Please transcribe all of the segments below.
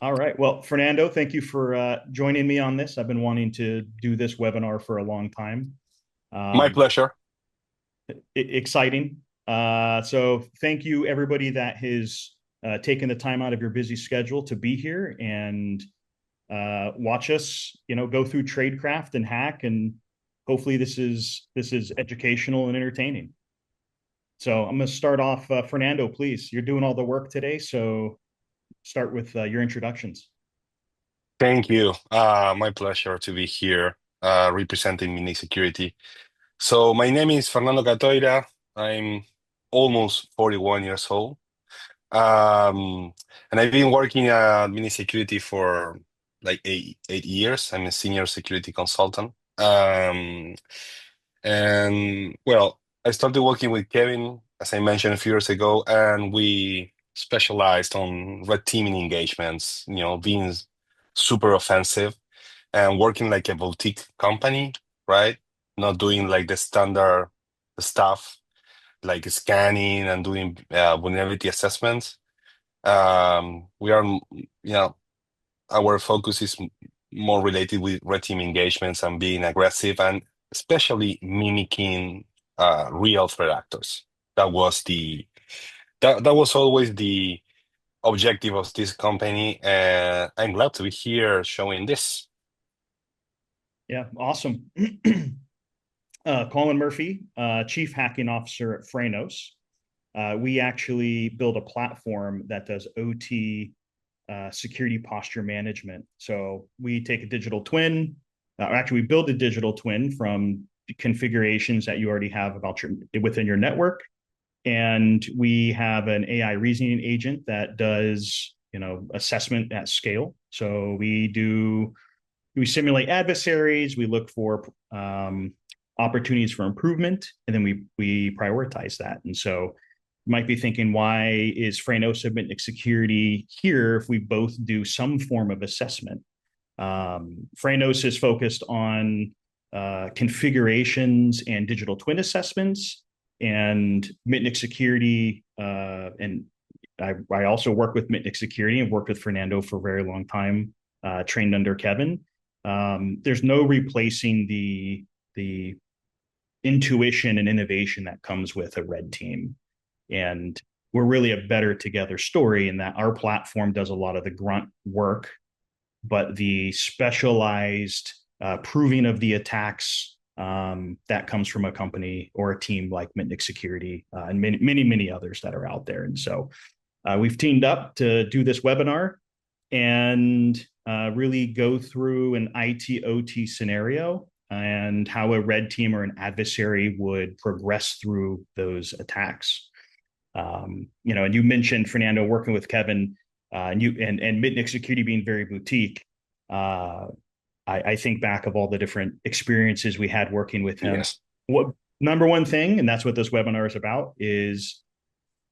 All right. Well, Fernando, thank you for joining me on this. I've been wanting to do this webinar for a long time. My Um, pleasure. Exciting. So thank you, everybody that has taken the time out of your busy schedule to be here and watch us, go through tradecraft and hack, and hopefully this is educational and entertaining. So I'm going to start off. Fernando, please. You're doing all the work today, so start with your introductions. Thank you. My pleasure to be here representing Mitnick Security. So my name is Fernando Catoira. I'm almost 41 years old. Um, and I've been working at Mitnick Security for like eight years. I'm a senior security consultant. And well, I started working with Kevin, as I mentioned a few years ago, and we specialized on red teaming engagements, being super offensive and working like a boutique company, right? Not doing like the standard stuff like scanning and doing vulnerability assessments. We are, our focus is more related with red team engagements and being aggressive and especially mimicking real threat actors. That was that was always the objective of this company, and I'm glad to be here showing this. Yeah, awesome. Colin Murphy, Chief Hacking Officer at Frenos. We actually build a platform that does OT security posture management. So we take a digital twin, actually, we build a digital twin from configurations that you already have about within your network. And we have an AI reasoning agent that does, assessment at scale. So we simulate adversaries, we look for opportunities for improvement, and then we prioritize that. And so you might be thinking, why is Frenos and Mitnick Security here if we both do some form of assessment? Frenos is focused on configurations and digital twin assessments, and Mitnick Security, and I also work with Mitnick Security and worked with Fernando for a very long time, trained under Kevin. There's no replacing the intuition and innovation that comes with a red team. And we're really a better together story in that our platform does a lot of the grunt work, but the specialized proving of the attacks that comes from a company or a team like Mitnick Security and many others that are out there. And so we've teamed up to do this webinar and really go through an IT OT scenario and how a red team or an adversary would progress through those attacks. And you mentioned Fernando working with Kevin, and Mitnick Security being very boutique. Uh, I think back of all the different experiences we had working with him. Yes, What number one thing, and that's what this webinar is about, is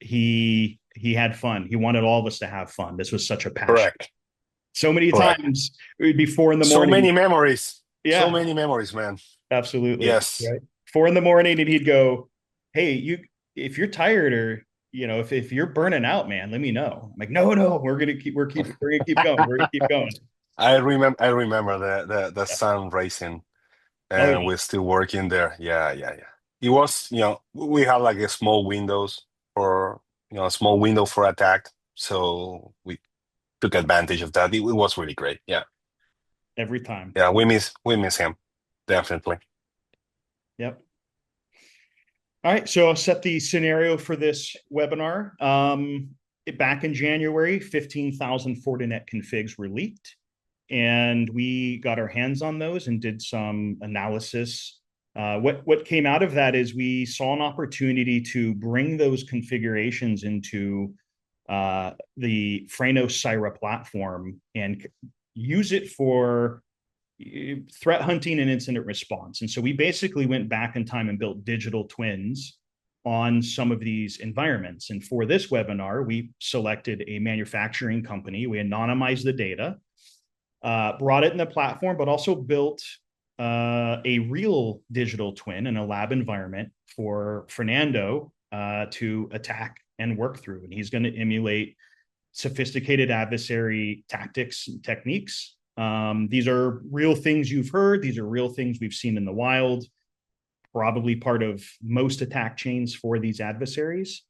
he had fun. He wanted all of us to have fun. This was such a passion. correct, So many correct. times it would be 4 in the So morning. many memories, so Yeah, many memories, man. absolutely. Yes, Right. 4 in the morning, and he'd go, "Hey, if you're tired or if you're burning out, man, let me know." I'm like, "No, we're gonna keep going. We're gonna keep going." I remember the Yeah. sun rising, Oh and yeah. we're still working there. Yeah, yeah, yeah. It was, we had like a small windows for, a small window for attack. So we took advantage of that. It was really great. Yeah. Every time. Yeah. We miss him. Definitely. Yep. All right, so I'll set the scenario for this webinar. Back in January, 15,000 Fortinet configs were leaked, and we got our hands on those and did some analysis. What came out of that is we saw an opportunity to bring those configurations into the Frenos SAIRA platform and use it for threat hunting and incident response. And so we basically went back in time and built digital twins on some of these environments. And for this webinar, we selected a manufacturing company. We anonymized the data, brought it in the platform, but also built a real digital twin in a lab environment for Fernando to attack and work through. And he's going to emulate sophisticated adversary tactics and techniques. These are real things you've heard. These are real things we've seen in the wild, probably part of most attack chains for these adversaries.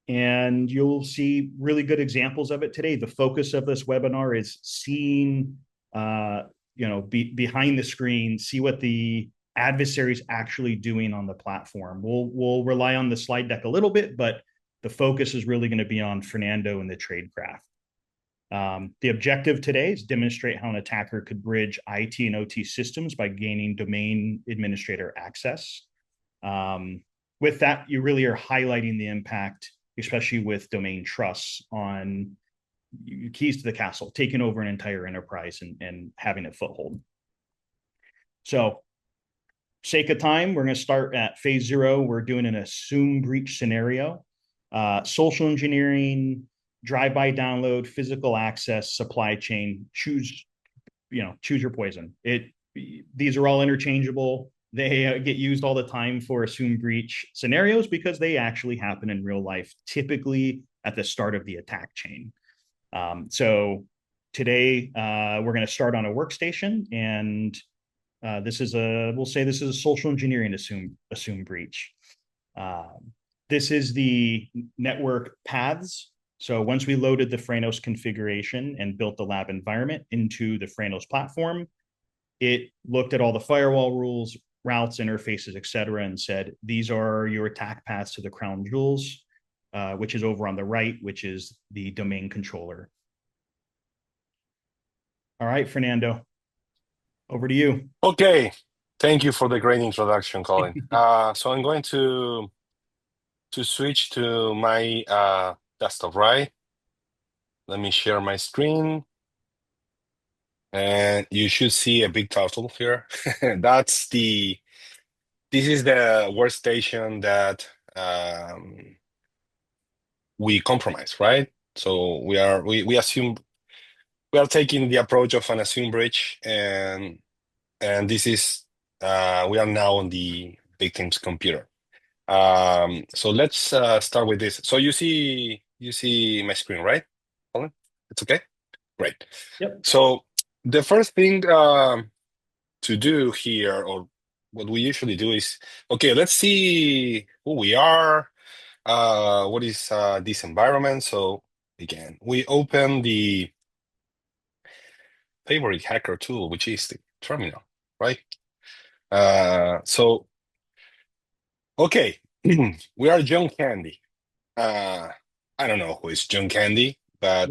And you'll see really good examples of it today. The focus of this webinar is seeing, behind the screen, see what the adversaries actually doing on the platform. We'll rely on the slide deck a little bit, but the focus is really going to be on Fernando and the tradecraft. The objective today is demonstrate how an attacker could bridge IT and OT systems by gaining domain administrator access. With that, you really are highlighting the impact, especially with domain trusts, on keys to the castle, taking over an entire enterprise and having a foothold. So, sake of time, we're going to start at phase 0. We're doing an assume breach scenario. Social engineering, drive-by download, physical access, supply chain. Choose your poison. These are all interchangeable. They get used all the time for assume breach scenarios because they actually happen in real life, typically at the start of the attack chain. So today we're going to start on a workstation, and we'll say this is a social engineering assume breach. This is the network paths. So once we loaded the Frenos configuration and built the lab environment into the Frenos platform, it looked at all the firewall rules, routes, interfaces, et cetera, and said, these are your attack paths to the crown jewels, which is over on the right, which is the domain controller. All right, Fernando, over to you. Okay, thank you for the great introduction, Colin. So I'm going to switch to my desktop, right? Let me share my screen. And you should see a big turtle here. This is the workstation that we compromise, right? So we assume we are taking the approach of an assume breach, and this is we are now on the victim's computer. So let's start with this. So you see my screen, right, Colin? It's okay? Great. Yep. So the first thing to do here, or what we usually do, is, okay, let's see who we are. What is this environment? So again, we open the favorite hacker tool, which is the terminal, right? So, okay, we are John Candy. I don't know who is John Candy, but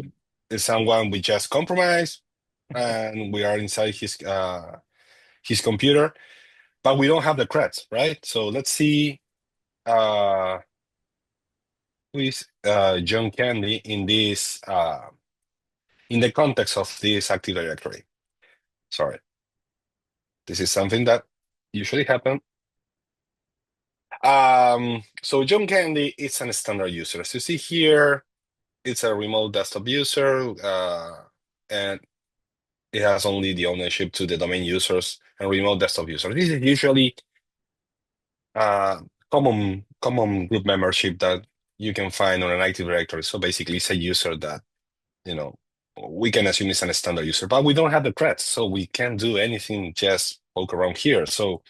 it's someone we just compromised, and we are inside his computer, but we don't have the creds, right? So let's see who is John Candy in this in the context of this Active Directory. Sorry, this is something that usually happens. So John Candy is a standard user. As you see here, it's a remote desktop user, and it has only the ownership to the domain users and remote desktop users. This is usually common group membership that you can find on an Active Directory. So basically, it's a user that, we can assume is a standard user, but we don't have the creds, so we can't do anything, just poke around here. So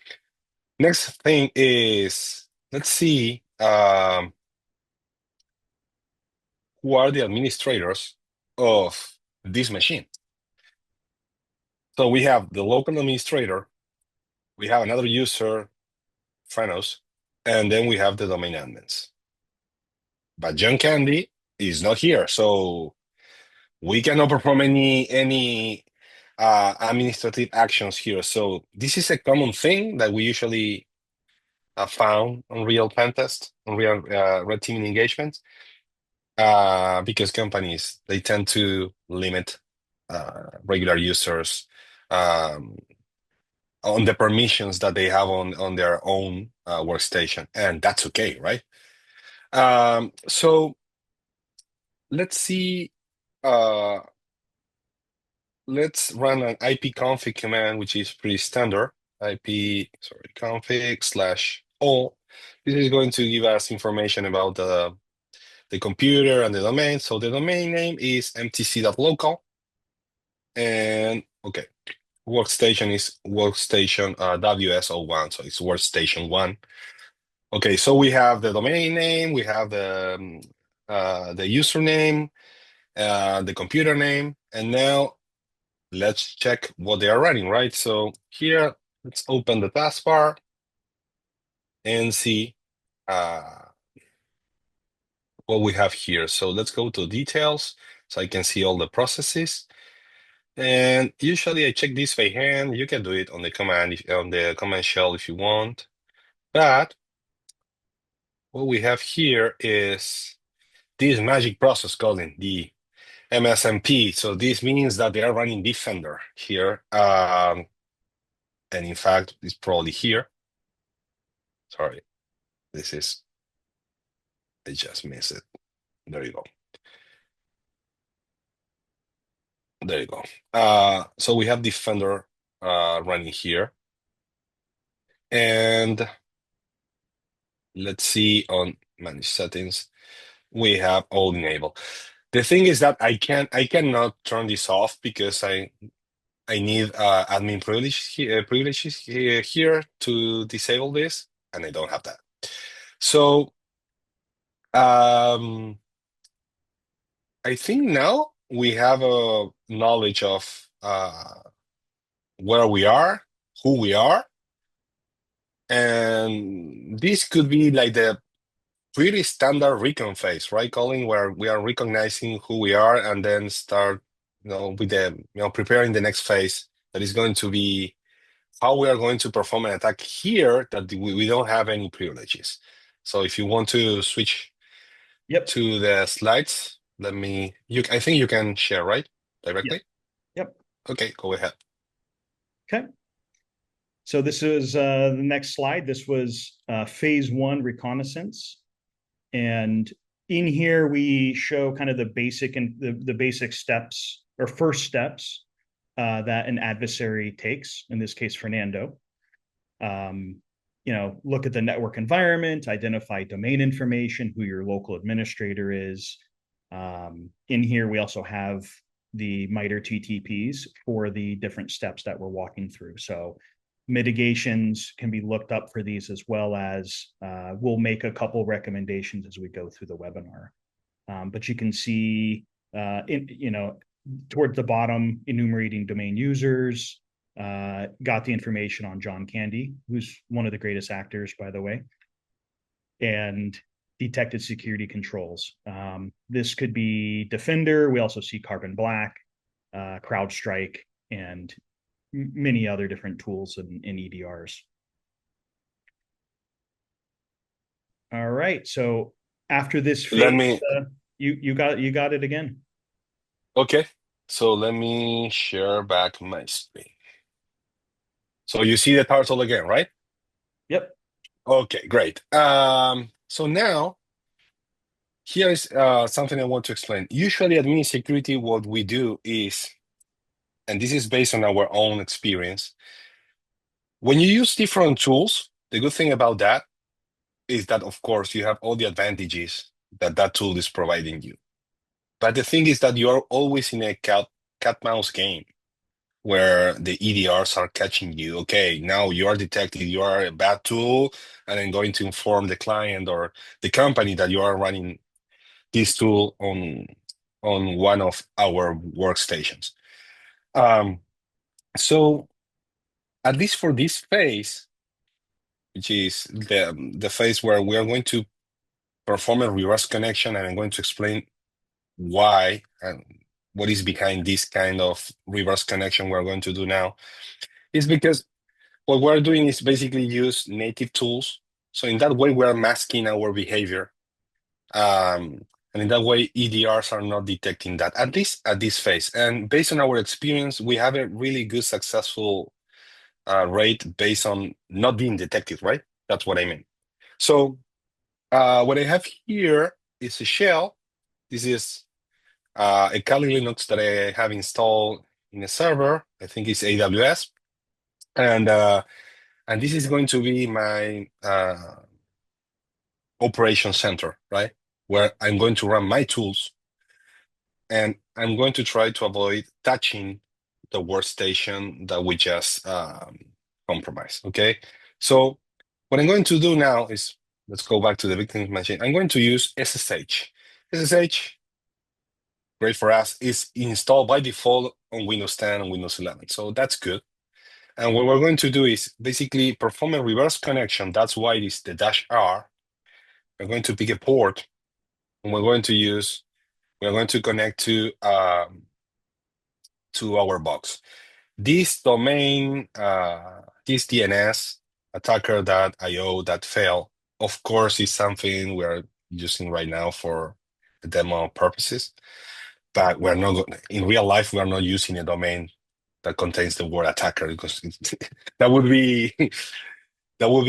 next thing is, let's see who are the administrators of this machine. So we have the local administrator, we have another user, Frenos, and then we have the domain admins. But John Candy is not here, so we cannot perform any administrative actions here. So this is a common thing that we usually found on real pen tests, on real red teaming engagements, because companies, they tend to limit regular users on the permissions that they have on their own workstation, and that's okay, right? So let's see. Let's run an ipconfig command, which is pretty standard. Config /all. This is going to give us information about the the computer and the domain. So the domain name is mtc.local. And okay, workstation is workstation WS01, so it's workstation 1. Okay, so we have the domain name, we have the username, the computer name, and now let's check what they are running, right? So here, let's open the taskbar and see what we have here. So let's go to details so I can see all the processes. And usually I check this by hand. You can do it on the command on the command shell if you want. But what we have here is this magic process called the MSMP. So this means that they are running Defender here. And in fact, it's probably here. Sorry, I just missed it. There you go. There you go. So we have Defender running here. And let's see on manage settings, we have all enabled. The thing is that I cannot turn this off because I need admin privileges here to disable this, and I don't have that. So I think now we have a knowledge of where we are, who we are, and this could be like the pretty standard recon phase, right, Colin, where we are recognizing who we are and then start, with the, preparing the next phase that is going to be how we are going to perform an attack here that we don't have any privileges. So if you want to switch to the slides, I think you can share, right? Directly? Yep. Okay, go ahead. Okay. So this is the next slide. This was phase 1 reconnaissance. And in here, we show kind of the basic and the basic steps or first steps that an adversary takes, in this case, Fernando. Look at the network environment, identify domain information, who your local administrator is. In here, we also have the MITRE TTPs for the different steps that we're walking through. So mitigations can be looked up for these, as well as we'll make a couple recommendations as we go through the webinar. But you can see, towards the bottom, enumerating domain users, got the information on John Candy, who's one of the greatest actors, by the way, and detected security controls. This could be Defender. We also see Carbon Black, CrowdStrike, and many other different tools in EDRs. All right. So after this phase, you got it again. Okay. So let me share back my screen. So you see the turtle again, right? Yep. Okay, great. So now, here is something I want to explain. Usually admin security, what we do is, and this is based on our own experience, when you use different tools, the good thing about that is that, of course, you have all the advantages that tool is providing you. But the thing is that you are always in a cat-mouse game where the EDRs are catching you. Okay, now you are detected, you are a bad tool, and I'm going to inform the client or the company that you are running this tool on one of our workstations. So at least for this phase, which is the phase where we are going to perform a reverse connection, and I'm going to explain why and what is behind this kind of reverse connection we're going to do now, is because what we're doing is basically use native tools. So in that way, we're masking our behavior. And in that way, EDRs are not detecting that, at least at this phase. And based on our experience, we have a really good successful rate based on not being detected, right? That's what I mean. So what I have here is a shell. This is a Kali Linux that I have installed in a server. I think it's AWS. And this is going to be my operation center, right? where I'm going to run my tools, and I'm going to try to avoid touching the workstation that we just compromised, okay? So what I'm going to do now is, let's go back to the victim machine. I'm going to use SSH. SSH, great for us, is installed by default on Windows 10 and Windows 11. So that's good. And what we're going to do is basically perform a reverse connection. That's why it is the -R. We're going to pick a port, and we're going to connect to our box. This domain, this DNS attacker.io.fail, of course, is something we're using right now for the demo purposes, but we're not in real life. We are not using a domain that contains the word attacker, because that would be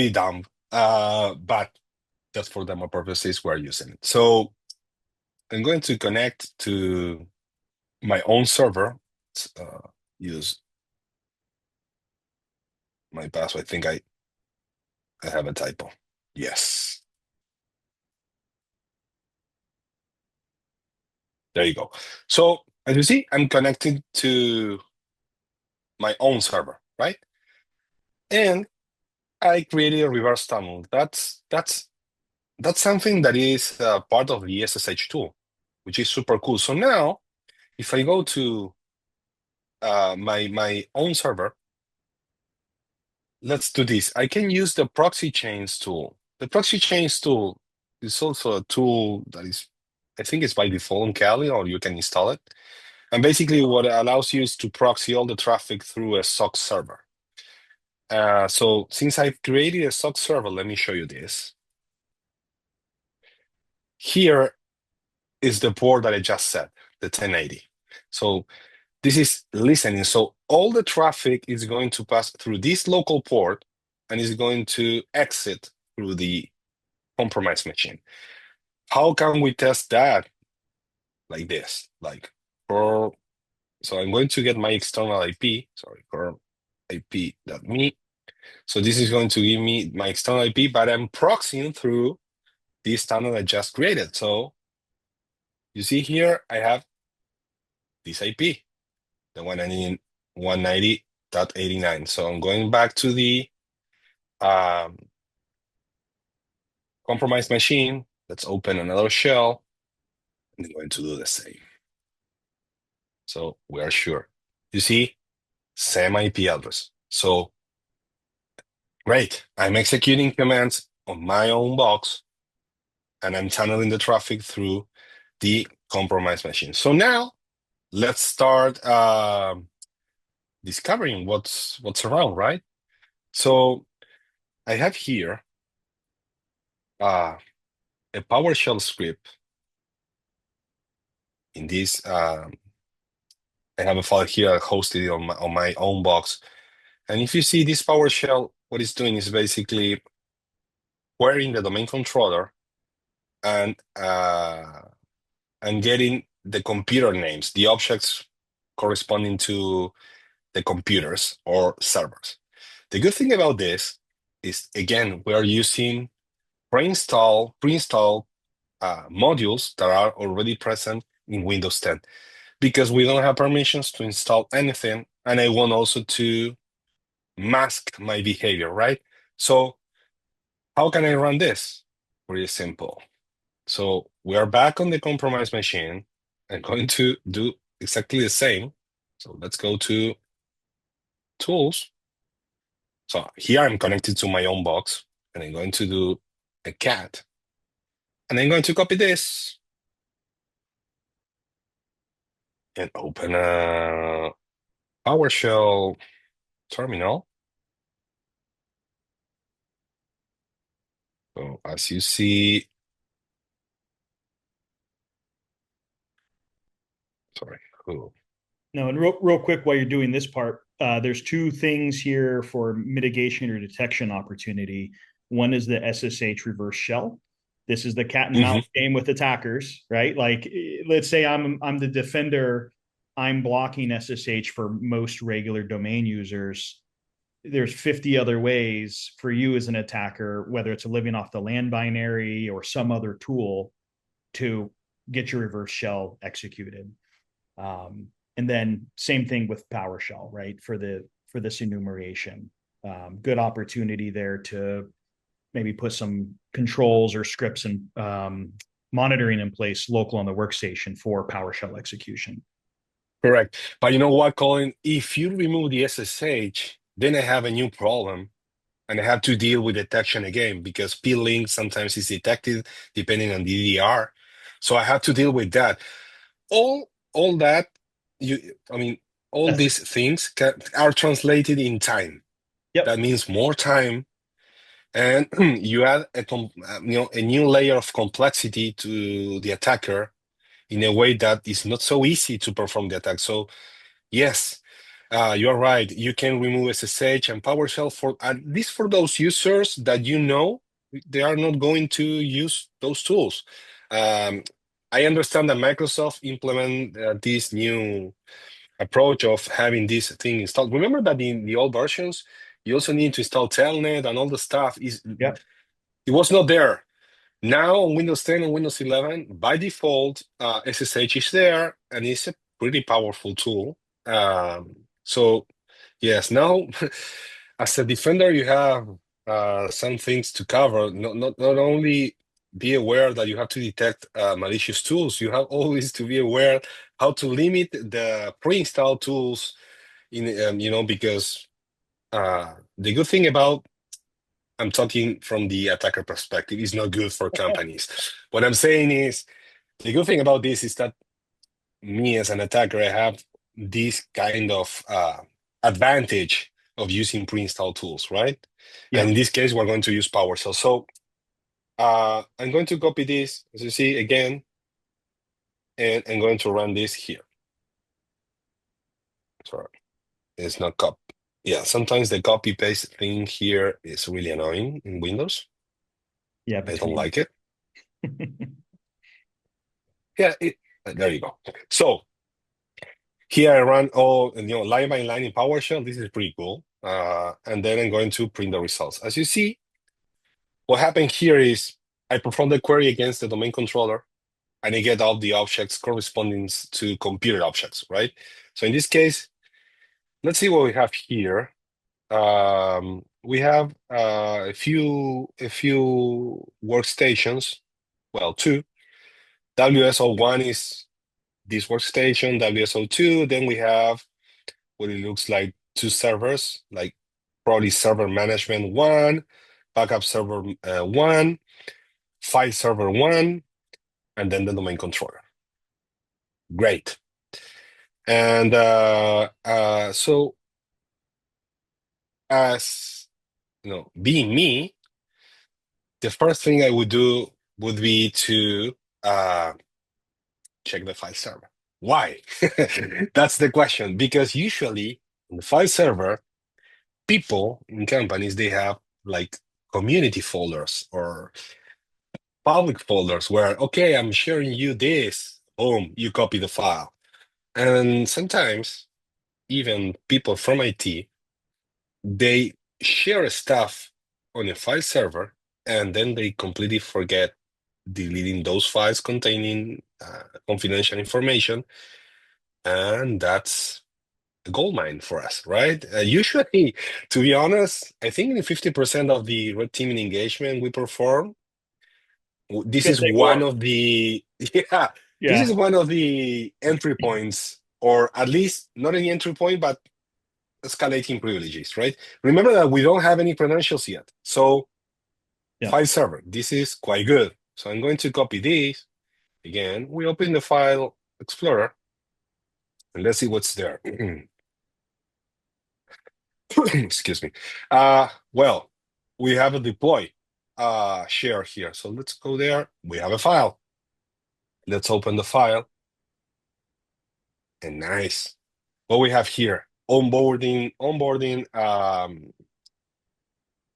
dumb. But just for demo purposes, we're using it. So I'm going to connect to my own server. Use my password. I think I have a typo. Yes. There you go. So as you see, I'm connected to my own server, right? And I created a reverse tunnel. That's something that is part of the SSH tool, which is super cool. So now, if I go to my own server, let's do this. I can use the proxy chains tool. The proxy chains tool is also a tool that is, I think it's by default on Kali, or you can install it. And basically what it allows you is to proxy all the traffic through a SOC server. So since I've created a SOC server, let me show you this. Here is the port that I just set, the 1080. So this is listening. So all the traffic is going to pass through this local port and is going to exit through the compromised machine. How can we test that? Like this, so I'm going to get my external IP, sorry, for IP.me. So this is going to give me my external IP, but I'm proxying through this tunnel I just created. So you see here, I have this IP, the 190.89. So I'm going back to the compromised machine. Let's open another shell. I'm going to do the same. So we are sure. You see, same IP address. So great. I'm executing commands on my own box, and I'm channeling the traffic through the compromised machine. So now let's start discovering what's around, right? So I have here a PowerShell script. In this, I have a file here hosted on my own box. And if you see this PowerShell, what it's doing is basically querying the domain controller and getting the computer names, the objects corresponding to the computers or servers. The good thing about this is, again, we are using pre-install modules that are already present in Windows 10, because we don't have permissions to install anything, and I want also to mask my behavior, right? So how can I run this? Pretty simple. So we are back on the compromised machine. I'm going to do exactly the same. So let's go to tools. So here I'm connected to my own box, and I'm going to do a cat. And I'm going to copy this and open a PowerShell terminal. So as you see, sorry, cool. No, and real quick, while you're doing this part, there's two things here for mitigation or detection opportunity. One is the SSH reverse shell. This is the cat and mouse game with attackers, right? Like, let's say I'm the defender, I'm blocking SSH for most regular domain users. There's 50 other ways for you as an attacker, whether it's living off the land binary or some other tool, to get your reverse shell executed. And then same thing with PowerShell, right? For this enumeration, good opportunity there to maybe put some controls or scripts and monitoring in place local on the workstation for PowerShell execution. Correct. But you know what, Colin? If you remove the SSH, then I have a new problem and I have to deal with detection again because P-Link sometimes is detected depending on DDR. So I have to deal with that. All that I mean, all That's these things are translated in time. Yep. That means more time, and you add a new layer of complexity to the attacker in a way that is not so easy to perform the attack. So yes, you're right. You can remove SSH and PowerShell for at least for those users that you know they are not going to use those tools. Um, I understand that Microsoft implement this new approach of having this thing installed. Remember that in the old versions, you also need to install Telnet and all the stuff. Yep. It was not there. Now on Windows 10 and Windows 11, by default, SSH is there, and it's a pretty powerful tool. So yes, now as a defender, you have some things to cover. Not only be aware that you have to detect malicious tools, you have always to be aware how to limit the pre-installed tools because the good thing about I'm talking from the attacker perspective, is not good for companies. What I'm saying is the good thing about this is that me as an attacker, I have this kind of advantage of using pre-installed tools, right? And in Yep. this case, we're going to use PowerShell. So I'm going to copy this, as you see, again, and I'm going to run this here. Sorry, it's not copy. Yeah, sometimes the copy paste thing here is really annoying in Windows. Yeah. I don't Between. like it. Yeah, there you go. So here I run line by line in PowerShell. This is pretty cool. And then I'm going to print the results. As you see, what happened here is I perform the query against the domain controller and I get all the objects corresponding to computer objects, right? So in this case, let's see what we have here. We have a few workstations. Well, two. WSO1 is this workstation, WSO2. Then we have what it looks like two servers, like probably server management one, backup server one, file server one, and then the domain controller. Great. And so as being me, the first thing I would do would be to check the file server. Why? That's the question. Because usually in the file server, people in companies, they have like community folders or public folders where, okay, I'm sharing you this, boom, you copy the file. And sometimes even people from IT, they share stuff on a file server and then they completely forget deleting those files containing confidential information. And that's a gold mine for us, right? Usually, to be honest, I think in 50% of the red teaming engagement we perform, this Gonna is take one war. of the yeah, this is Yeah. one of the entry points, or at least not an entry point, but escalating privileges, right? Remember that we don't have any credentials yet. So Yeah. file server, this is quite good. So I'm going to copy this. Again, we open the file explorer and let's see what's there. Excuse me. Well, we have a deploy share here. So let's go there. We have a file. Let's open the file. And nice. What we have here, onboarding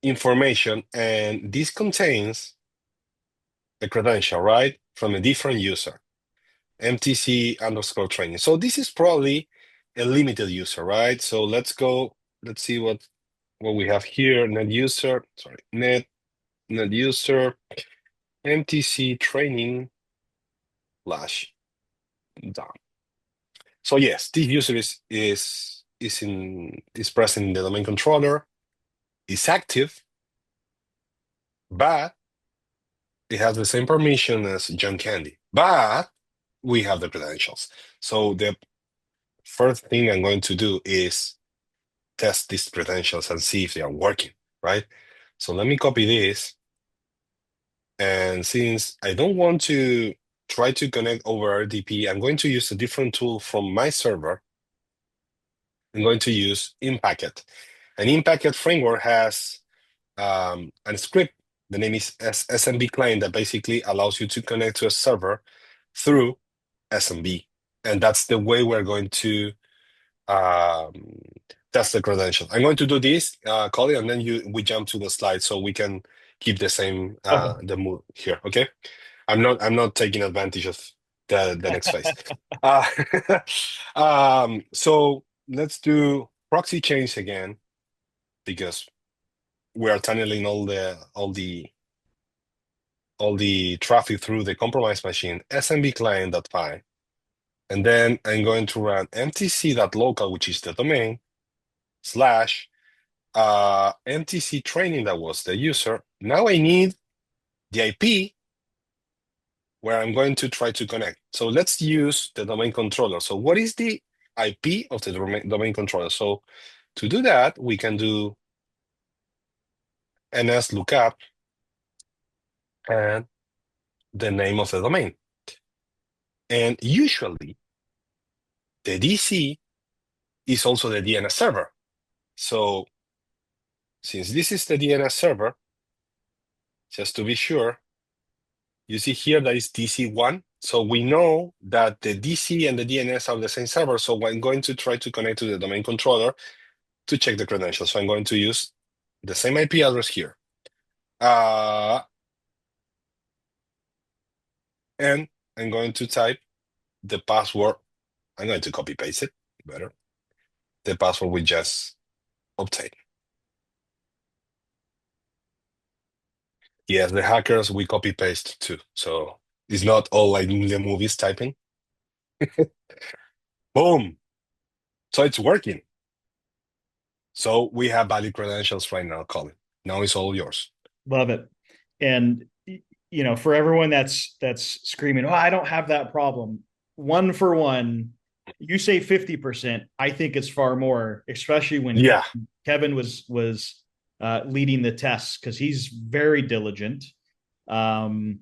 information, and this contains a credential, right? From a different user, MTC underscore training. So this is probably a limited user, right? So let's go, let's see what we have here. Net user, sorry, net user, MTC training. slash done. So yes, this user is present in the domain controller, is active, but it has the same permission as John Candy. But we have the credentials. So the first thing I'm going to do is test these credentials and see if they are working, right? So let me copy this. And since I don't want to try to connect over RDP, I'm going to use a different tool from my server. I'm going to use InPacket. An InPacket framework has a script. The name is SMB client that basically allows you to connect to a server through SMB. And that's the way we're going to test the credential. I'm going to do this, Colin, and then we jump to the slide so we can keep the same Okay. the mood here. Okay. I'm not taking advantage of the next phase. So let's do proxy chains again, because we are tunneling all the traffic through the compromised machine, SMB client.py. And then I'm going to run mtc.local, which is the domain, slash mtc training, that was the user. Now I need the IP where I'm going to try to connect. So let's use the domain controller. So what is the IP of the domain controller? So to do that, we can do ns lookup and the name of the domain. And usually the DC is also the DNS server. So since this is the DNS server, just to be sure, you see here that is DC1. So we know that the DC and the DNS are the same server. So I'm going to try to connect to the domain controller to check the credentials. So I'm going to use the same IP address here. And I'm going to type the password. I'm going to copy paste it better. The password we just obtained. Yes, the hackers, we copy paste too. So it's not all like in the movies typing. Boom. So it's working. So we have valid credentials right now, Colin. Now it's all yours. Love it. And for everyone that's screaming, "Oh, I don't have that problem." One for one, you say 50%. I think it's far more, especially when Yeah. Kevin was leading the tests, because he's very diligent. And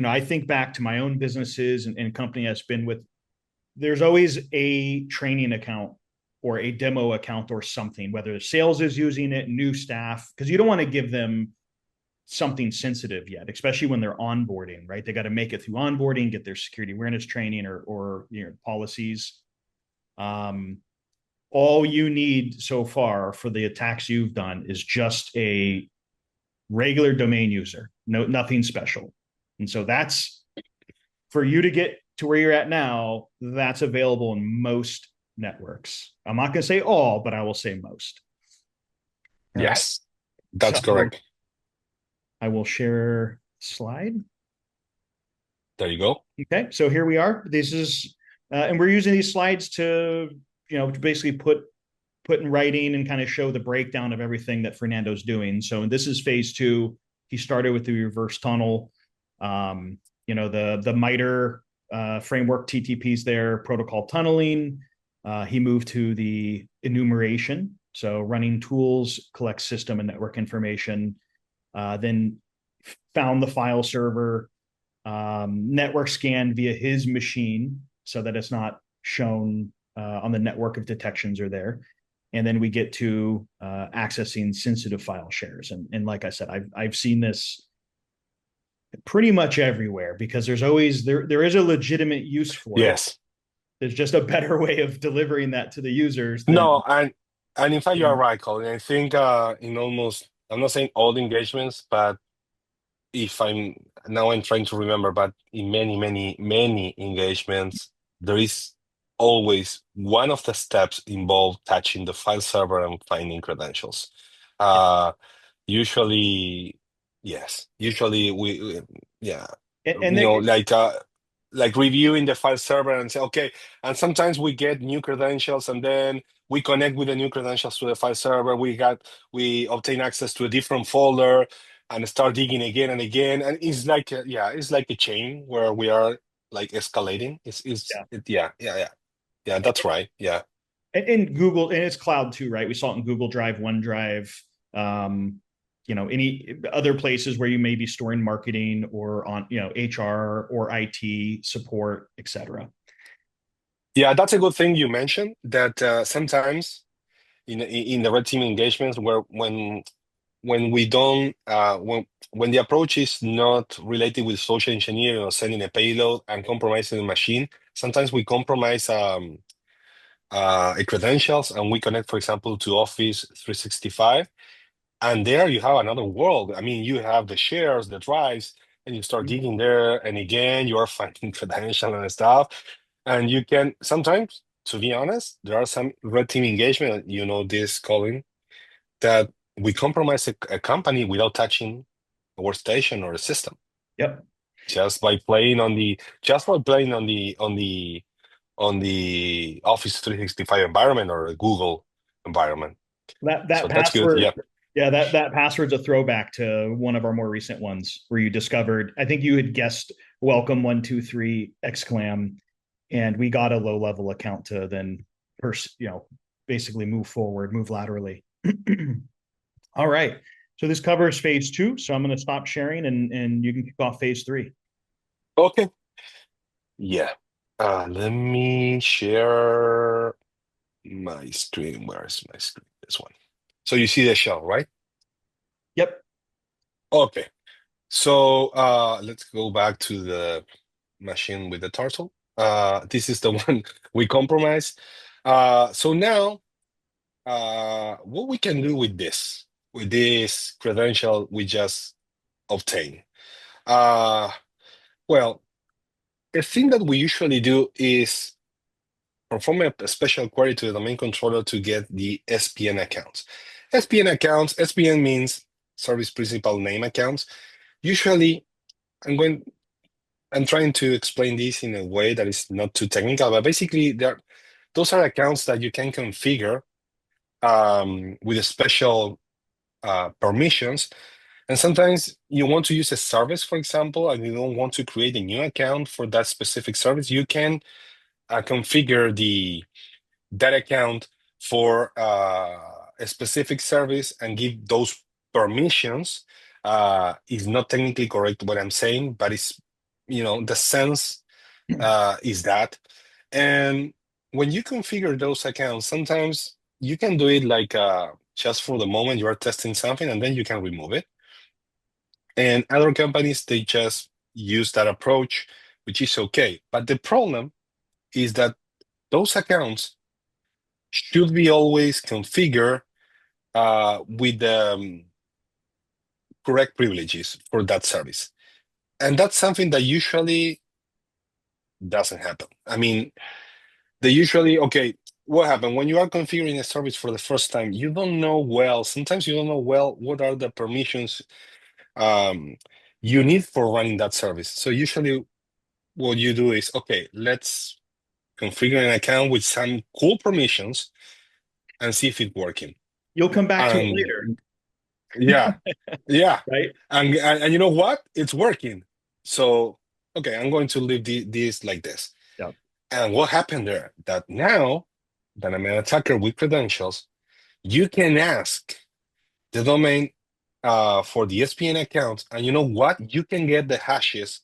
I think back to my own businesses and company I've been with. There's always a training account or a demo account or something, whether sales is using it, new staff, because you don't want to give them something sensitive yet, especially when they're onboarding, right? They got to make it through onboarding, get their security awareness training or policies. All you need so far for the attacks you've done is just a regular domain user, nothing special. And so that's for you to get to where you're at now. That's available in most networks. I'm not going to say all, but I will say most. All right. Yes, that's So correct. I will share slide. There you go. Okay, so here we are. This is, and we're using these slides to, to basically put in writing and kind of show the breakdown of everything that Fernando's doing. So this is phase two. He started with the reverse tunnel. The MITRE framework TTPs there, protocol tunneling. He moved to the enumeration, so running tools, collect system and network information. Then found the file server, network scanned via his machine so that it's not shown on the network of detections are there. And then we get to accessing sensitive file shares. And like I said, I've seen this pretty much everywhere, because there's always there is a legitimate use for it. Yes. There's just a better way of delivering that to the users than. No, and in fact, you are right, Colin. I think in almost, I'm not saying all the engagements, but if I'm trying to remember, but in many, many, many engagements, there is always one of the steps involved touching the file server and finding credentials. Usually, yes. Usually yeah. And then like reviewing the file server and say, okay, and sometimes we get new credentials and then we connect with the new credentials to the file server. We obtain access to a different folder and start digging again and again. And it's like it's like a chain where we are like escalating. Yeah, that's right. Yeah. and Google, and it's cloud too, right? We saw it in Google Drive, OneDrive, um, any other places where you may be storing marketing or on, HR or IT support, etc. Yeah, that's a good thing you mentioned that sometimes in the red team engagements where when we don't when the approach is not related with social engineering or sending a payload and compromising the machine, sometimes we compromise a credentials and we connect, for example, to Office 365, and there you have another world. I mean, you have the shares, the drives, and you start digging there, and again, you are finding credentials and stuff. And you can sometimes, to be honest, there are some red team engagement, this, Colin, that we compromise a company without touching a workstation or a system, Yep. just by playing on the Office 365 environment or a Google environment. That So that's good. password, Yeah. yeah, that password's a throwback to one of our more recent ones where you discovered, I think you had guessed welcome 123 exclam, and we got a low level account to then basically move laterally. All right. So this covers phase two. So I'm going to stop sharing and you can kick off phase three. Okay. Yeah. Let me share my screen. Where is my screen? This one. So you see the shell, right? Yep. Okay. So let's go back to the machine with the turtle. This is the one we compromised. So now, what we can do with this credential we just obtained? Uh, well, the thing that we usually do is perform a special query to the domain controller to get the SPN accounts. SPN means service principal name accounts. Usually, I'm trying to explain this in a way that is not too technical, but basically, those are accounts that you can configure with a special permissions. And sometimes you want to use a service, for example, and you don't want to create a new account for that specific service. You can configure that account for a specific service and give those permissions. Is not technically correct what I'm saying, but it's the sense is that. And when you configure those accounts, sometimes you can do it like just for the moment you are testing something, and then you can remove it. And other companies, they just use that approach, which is okay. But the problem is that those accounts should be always configured with the correct privileges for that service. And that's something that usually doesn't happen. I mean, okay, what happened when you are configuring a service for the first time? Sometimes you don't know well what are the permissions um, you need for running that service. So usually what you do is, okay, let's configure an account with some cool permissions and see if it's working. You'll come back to it And later, yeah, yeah. right? And you know what? It's working. So, okay, I'm going to leave this like this. Yeah. And what happened there? That now that I'm an attacker with credentials, you can ask the domain for the SPN account, and you know what? You can get the hashes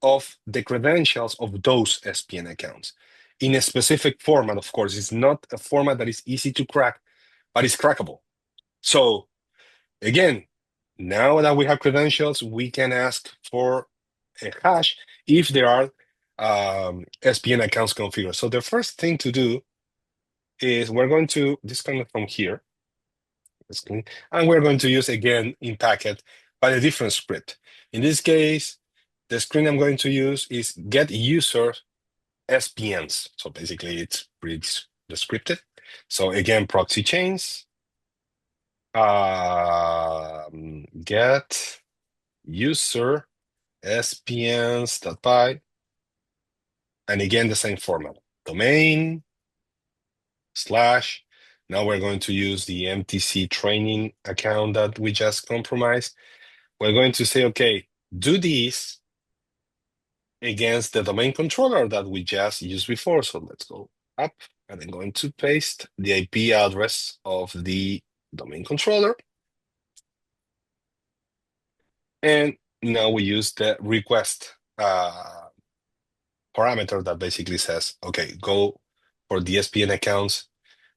of the credentials of those SPN accounts in a specific format. Of course, it's not a format that is easy to crack, but it's crackable. So again, now that we have credentials, we can ask for a hash if there are SPN accounts configured. So the first thing to do is we're going to disconnect from here, and we're going to use again in packet, but a different script. In this case, the screen I'm going to use is get user SPNs. So basically, it's pretty descriptive. So again, proxy chains, get user spns.py, and again, the same format, domain, / now we're going to use the MTC training account that we just compromised. We're going to say, okay, do this against the domain controller that we just used before. So let's go up, and I'm going to paste the IP address of the domain controller. And now we use the request parameter that basically says, okay, go for the SPN accounts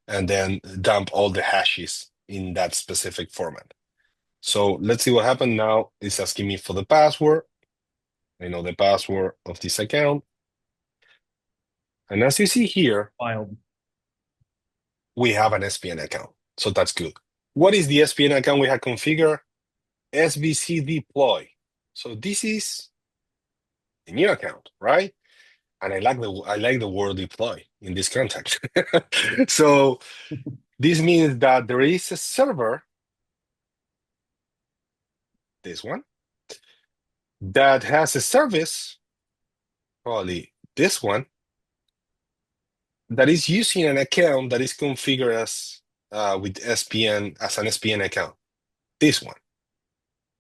and then dump all the hashes in that specific format. So let's see what happened now. It's asking me for the password. I know the password of this account. And as you see here, Wild. we have an SPN account. So that's good. What is the SPN account we have configured? SBC deploy. So this is a new account, right? And I like the word deploy in this context. So this means that there is a server, this one, that has a service, probably this one, that is using an account that is configured as with SPN as an SPN account. This one.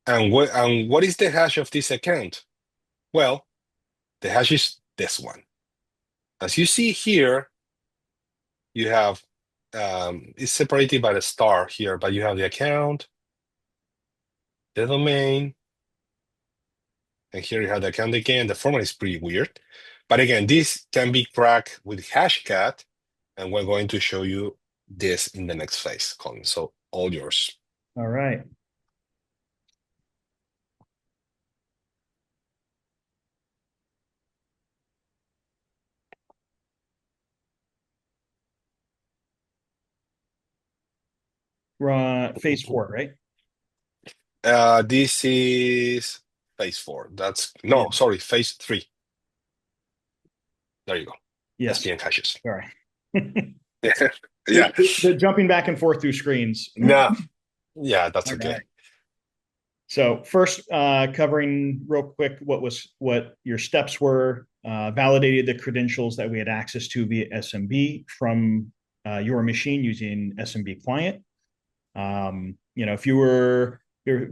And what is the hash of this account? Well, the hash is this one. As you see here, you have it's separated by the star here, but you have the account, the domain, and here you have the account again. The format is pretty weird. But again, this can be cracked with Hashcat, and we're going to show you this in the next phase, Colin. So all yours. All right. We're on phase 4, right? This is phase 4. Yeah. Sorry, phase 3. There you go. Yes. SPN hashes. Sorry. Yeah. The jumping back and forth through screens. No. Yeah, that's All okay. right. So first, covering real quick what your steps were, validated the credentials that we had access to via SMB from your machine using SMB client. If you're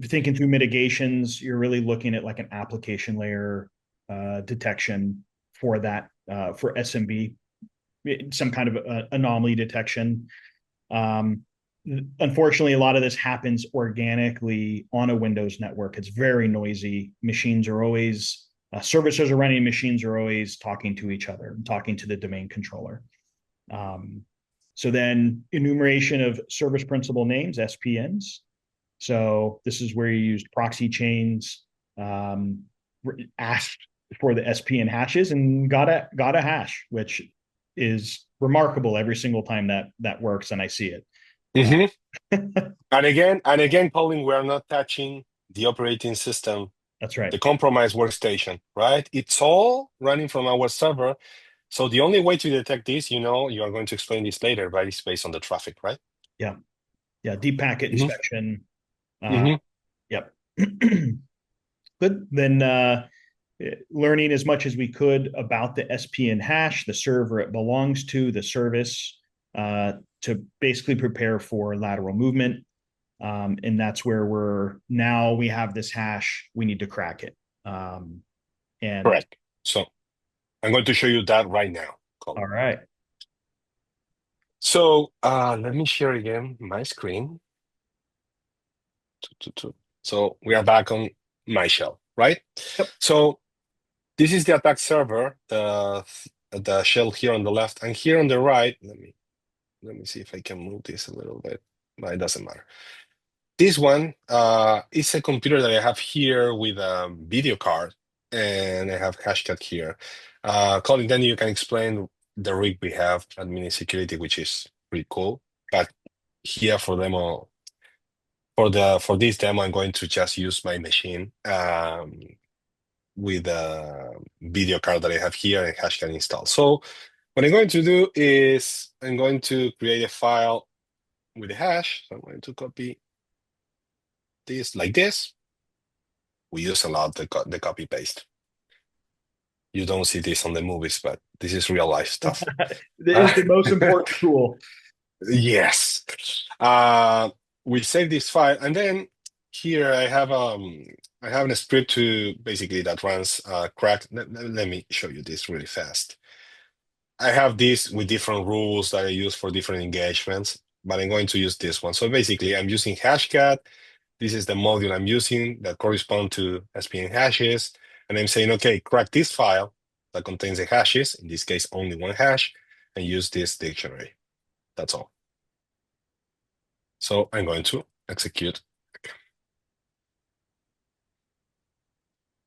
thinking through mitigations, you're really looking at like an application layer detection for that for SMB, some kind of anomaly detection. Unfortunately, a lot of this happens organically on a Windows network. It's very noisy. Machines are always services are running. Machines are always talking to each other, talking to the domain controller. So then enumeration of service principal names, SPNs. So this is where you used proxy chains, asked for the SPN hashes and got a hash, which is remarkable every single time that works and I see it. Mm-hmm. And again, Colin, we are not touching the operating system. That's right. The compromised workstation, right? It's all running from our server. So the only way to detect this, you are going to explain this later, right? It's based on the traffic, right? Yeah. Yeah. Deep packet Mm-hmm. inspection. Mm-hmm. Yep. Good. Then learning as much as we could about the SPN hash, the server it belongs to, the service, to basically prepare for lateral movement. And that's where we have this hash, we need to crack it. And Correct. So I'm going to show you that right now, Colin. All right. So let me share again my screen. So we are back on my shell, right? Yep. So this is the attack server, the shell here on the left, and here on the right. Let me see if I can move this a little bit. But it doesn't matter. This one is a computer that I have here with a video card, and I have Hashcat here. Colin, then you can explain the rig we have at Mini Security, which is pretty cool. But here for demo, for this demo, I'm going to just use my machine with a video card that I have here and Hashcat installed. So what I'm going to do is I'm going to create a file with a hash. So I'm going to copy this like this. We use a lot the copy paste. You don't see this on the movies, but this is real life stuff. It is the most important tool. Yes. Uh, we save this file, and then here I have a script to basically that runs crack. Let me show you this really fast. I have this with different rules that I use for different engagements, but I'm going to use this one. So basically, I'm using hashcat. This is the module I'm using that correspond to SPN hashes, and I'm saying, okay, crack this file that contains the hashes, in this case, only one hash, and use this dictionary. That's all. So I'm going to execute.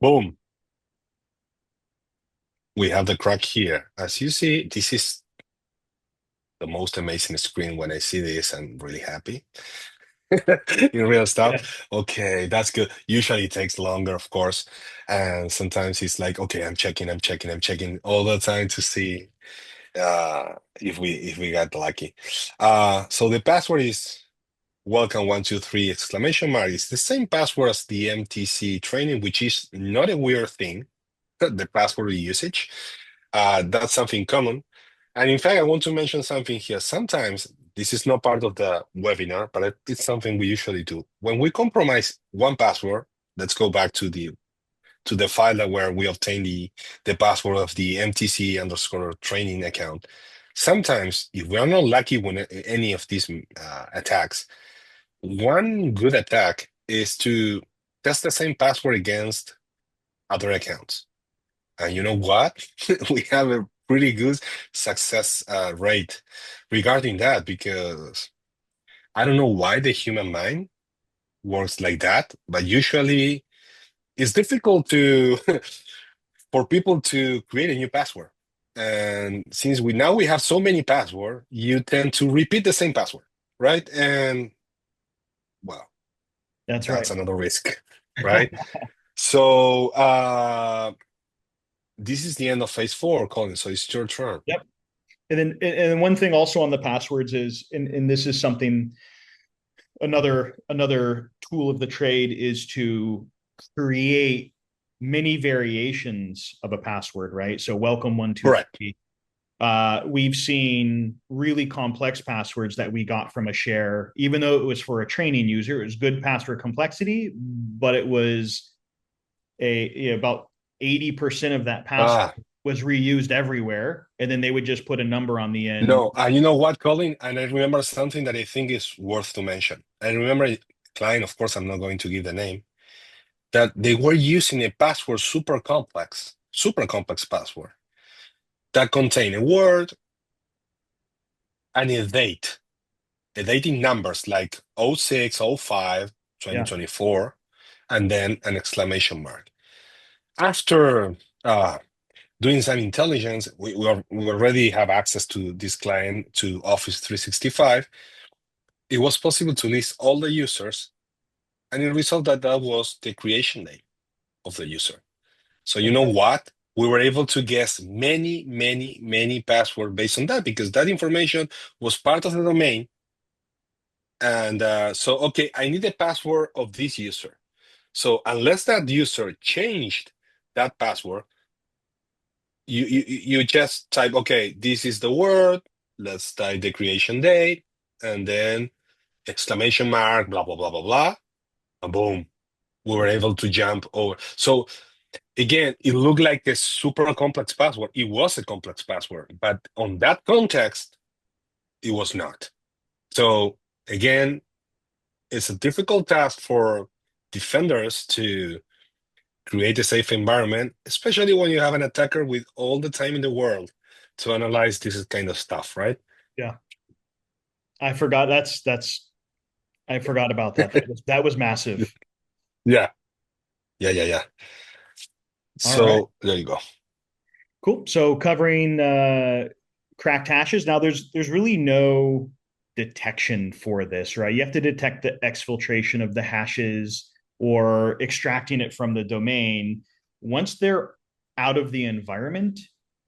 Boom. We have the crack here. As you see, this is the most amazing screen. When I see this, I'm really happy. In real Yeah. stuff. Okay, that's good. Usually it takes longer, of course. And sometimes it's like, okay, I'm checking all the time to see if we got lucky. So the password is welcome123 exclamation mark. It's the same password as the MTC training, which is not a weird thing, the password usage. That's something common. And in fact, I want to mention something here. Sometimes this is not part of the webinar, but it's something we usually do. When we compromise one password, let's go back to the file that where we obtain the password of the MTC underscore training account. Sometimes, if we are not lucky when any of these attacks, one good attack is to test the same password against other accounts. And you know what? We have a pretty good success rate regarding that, because I don't know why the human mind works like that, but usually it's difficult to for people to create a new password. And since we have so many passwords, you tend to repeat the same password, right? And well, That's right. that's another risk, right? So this is the end of phase 4, Colin. So it's your turn. Yep. And then one thing also on the passwords is, and this is something, another tool of the trade is to create many variations of a password, right? So welcome one, two, Correct. three. We've seen really complex passwords that we got from a share, even though it was for a training user. It was good password complexity, but it was about 80% of that password Ah, was reused everywhere, and then they would just put a number on the end. no, you know what, Colin? And I remember something that I think is worth to mention. I remember a client, of course, I'm not going to give the name, that they were using a password super complex password that contained a word and a date, the dating numbers like 06, 05, Yeah. 2024, and then an exclamation mark. After doing some intelligence, we already have access to this client to Office 365. It was possible to list all the users, and it resulted that was the creation date of the user. So you know Okay. what? We were able to guess many, many, many passwords based on that, because that information was part of the domain. And so, okay, I need the password of this user. So unless that user changed that password, you just type, okay, this is the word, let's type the creation date, and then exclamation mark, blah, blah, blah, blah, blah, and boom, we were able to jump over. So again, it looked like a super complex password. It was a complex password, but on that context, it was not. So again, it's a difficult task for defenders to create a safe environment, especially when you have an attacker with all the time in the world to analyze this kind of stuff, right? Yeah. I forgot. I forgot about that. That was massive. Yeah, yeah. All right. So there you go. Cool. So covering cracked hashes. Now there's really no detection for this, right? You have to detect the exfiltration of the hashes or extracting it from the domain. Once they're out of the environment,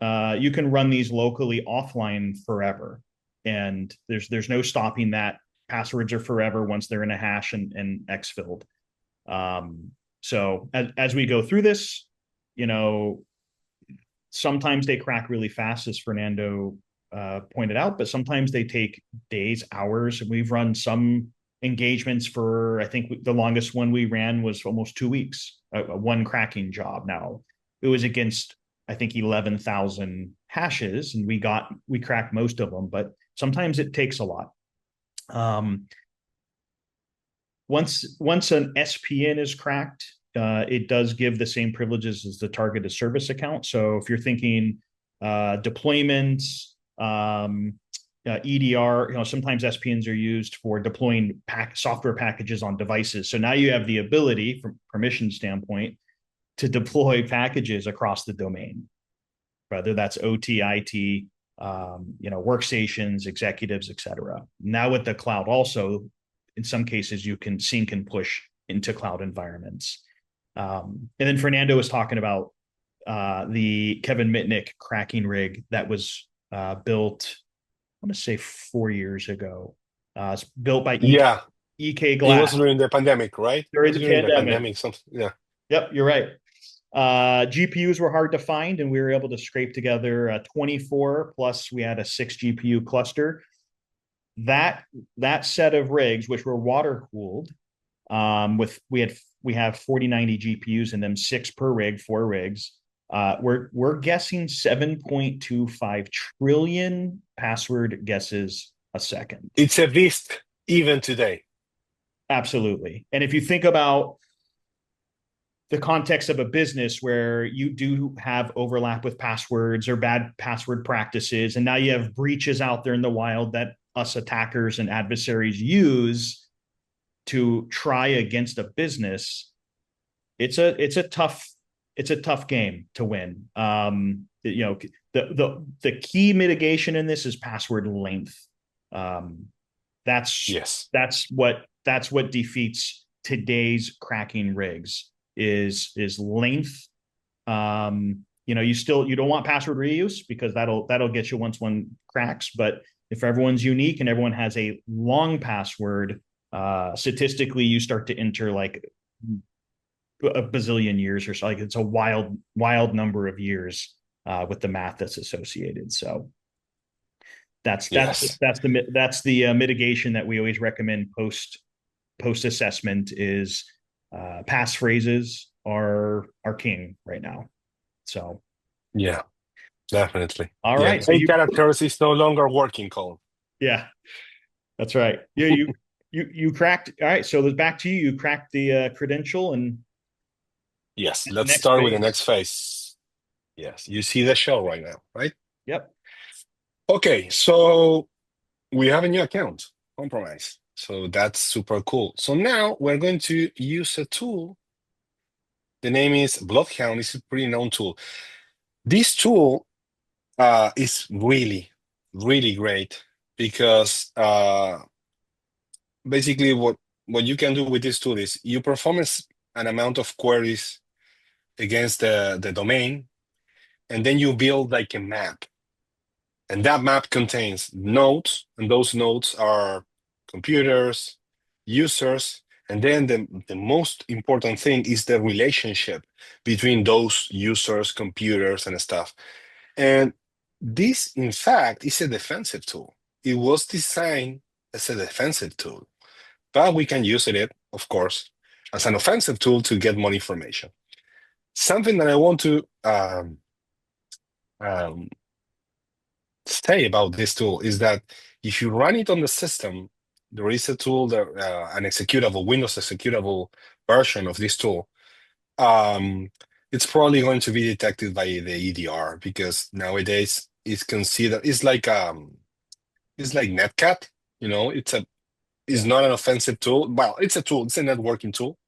you can run these locally offline forever, and there's no stopping that. Passwords are forever once they're in a hash and exfilled. So as we go through this, you know, sometimes they crack really fast, as Fernando pointed out, but sometimes they take days, hours. We've run some engagements for, I think the longest one we ran was almost 2 weeks, one cracking job. Now it was against, I think, 11,000 hashes, and we cracked most of them, but sometimes it takes a lot. Once an SPN is cracked, it does give the same privileges as the targeted service account. So if you're thinking deployments, EDR, sometimes SPNs are used for deploying software packages on devices. So now you have the ability, from permission standpoint, to deploy packages across the domain, whether that's OT, IT, workstations, executives, etc. Now with the cloud, also in some cases you can sync and push into cloud environments. And then Fernando was talking about the Kevin Mitnick cracking rig that was built, I want to say 4 years ago. It's built by Yeah, EK it was Glass during the pandemic, right? It during was the during the pandemic. pandemic, something. Yeah. Yep, you're right. GPUs were hard to find, and we were able to scrape together 24, plus we had a 6 GPU cluster. That set of rigs, which were water cooled, with we have 4090 GPUs in them, 6 per rig, 4 rigs. We're guessing 7.25 trillion password guesses a second. It's a beast even today. Absolutely. And if you think about the context of a business where you do have overlap with passwords or bad password practices, and now you have breaches out there in the wild that us attackers and adversaries use to try against a business, it's a tough game to win. The key mitigation in this is password length. That's Yes. that's what defeats today's cracking rigs is length. You don't want password reuse, because that'll get you once one cracks. But if everyone's unique and everyone has a long password, statistically you start to enter like a bazillion years or so. Like it's a wild number of years with the math that's associated. So that's Yes. the mitigation that we always recommend post assessment is passphrases are king right now. So Yeah, definitely. all Yeah. right, so 8 characters is no longer working code. yeah, that's right. Yeah, you cracked. All right, so back to you. You cracked the credential, and Yes, let's next start with the phase. next phase. Yes, you see the show right now, right? Yep. Okay, so we have a new account, compromise. So that's super cool. So now we're going to use a tool. The name is Bloodhound. It's a pretty known tool. This tool is really, really great because basically what you can do with this tool is you perform an amount of queries against the domain, and then you build like a map. And that map contains nodes, and those nodes are computers, users, and then the most important thing is the relationship between those users, computers, and stuff. And this, in fact, is a defensive tool. It was designed as a defensive tool, but we can use it, of course, as an offensive tool to get more information. Something that I want to um, say about this tool is that if you run it on the system, there is a tool that an executable, Windows executable version of this tool. It's probably going to be detected by the EDR, because nowadays it's considered it's like Netcat. It's not an offensive tool. Well, it's a tool. It's a networking tool,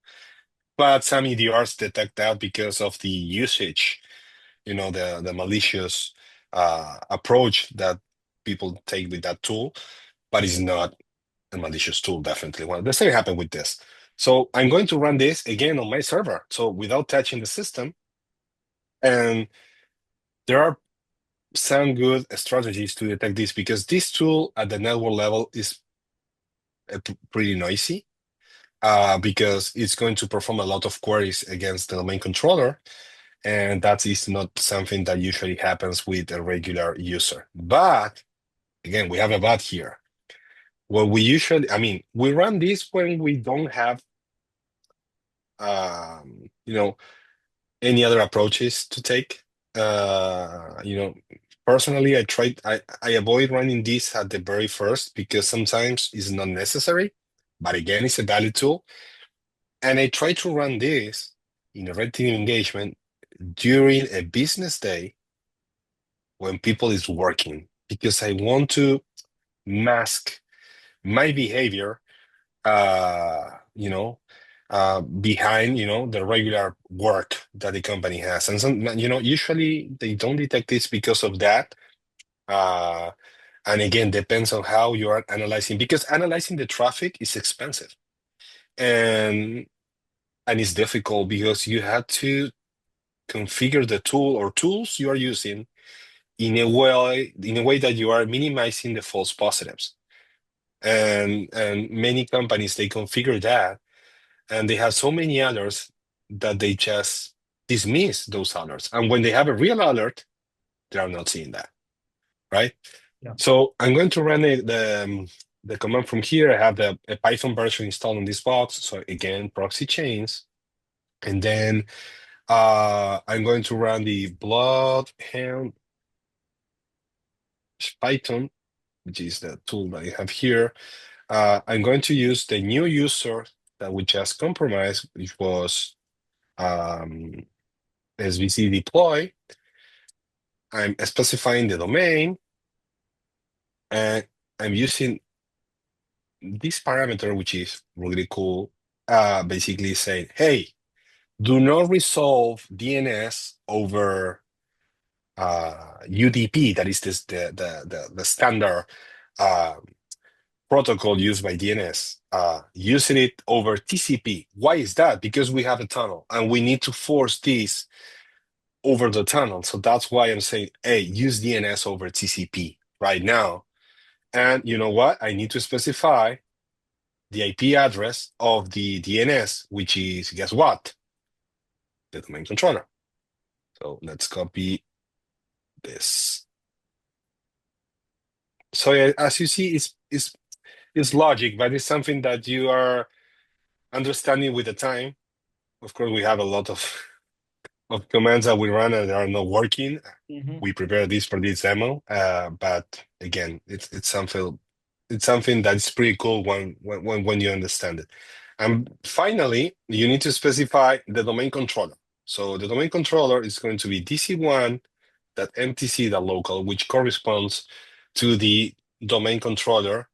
but some EDRs detect that because of the usage. The malicious approach that people take with that tool, but it's not a malicious tool, definitely. Well, the same happened with this. So I'm going to run this again on my server, so without touching the system. And there are some good strategies to detect this, because this tool at the network level is pretty noisy. because it's going to perform a lot of queries against the domain controller. And that is not something that usually happens with a regular user. But again, we have a but here. What we usually, I mean, we run this when we don't have, you know, any other approaches to take. You know, personally, I avoid running this at the very first because sometimes it's not necessary. But again, it's a valid tool. And I try to run this in a red team engagement during a business day when people is working, because I want to mask my behavior, you know, behind, you know, the regular work that the company has. And some, you know, usually they don't detect this because of that. And again, depends on how you are analyzing, because analyzing the traffic is expensive. And it's difficult because you have to configure the tool or tools you are using in a way that you are minimizing the false positives. And many companies, they configure that, and they have so many alerts that they just dismiss those alerts. And when they have a real alert, they are not seeing that, right? Yeah. So I'm going to run the command from here. I have a Python version installed on this box. So again, proxy chains. And then I'm going to run the Bloodhound Python, which is the tool that I have here. I'm going to use the new user that we just compromised, which was SVC deploy. I'm specifying the domain, and I'm using this parameter, which is really cool, basically saying, hey, do not resolve DNS over UDP, that is the standard protocol used by DNS, using it over TCP. Why is that? Because we have a tunnel and we need to force this over the tunnel. So that's why I'm saying, hey, use DNS over TCP right now. And you know what? I need to specify the IP address of the DNS, which is, guess what? The domain controller. So let's copy this. So yeah, as you see, it's logic, but it's something that you are understanding with the time. Of course, we have a lot of commands that we run and they are not working. We prepare this for this demo, but again, it's something that's pretty cool when you understand it. And finally, you need to specify the domain controller. So the domain controller is going to be dc1.mtc.local, which corresponds to the domain controller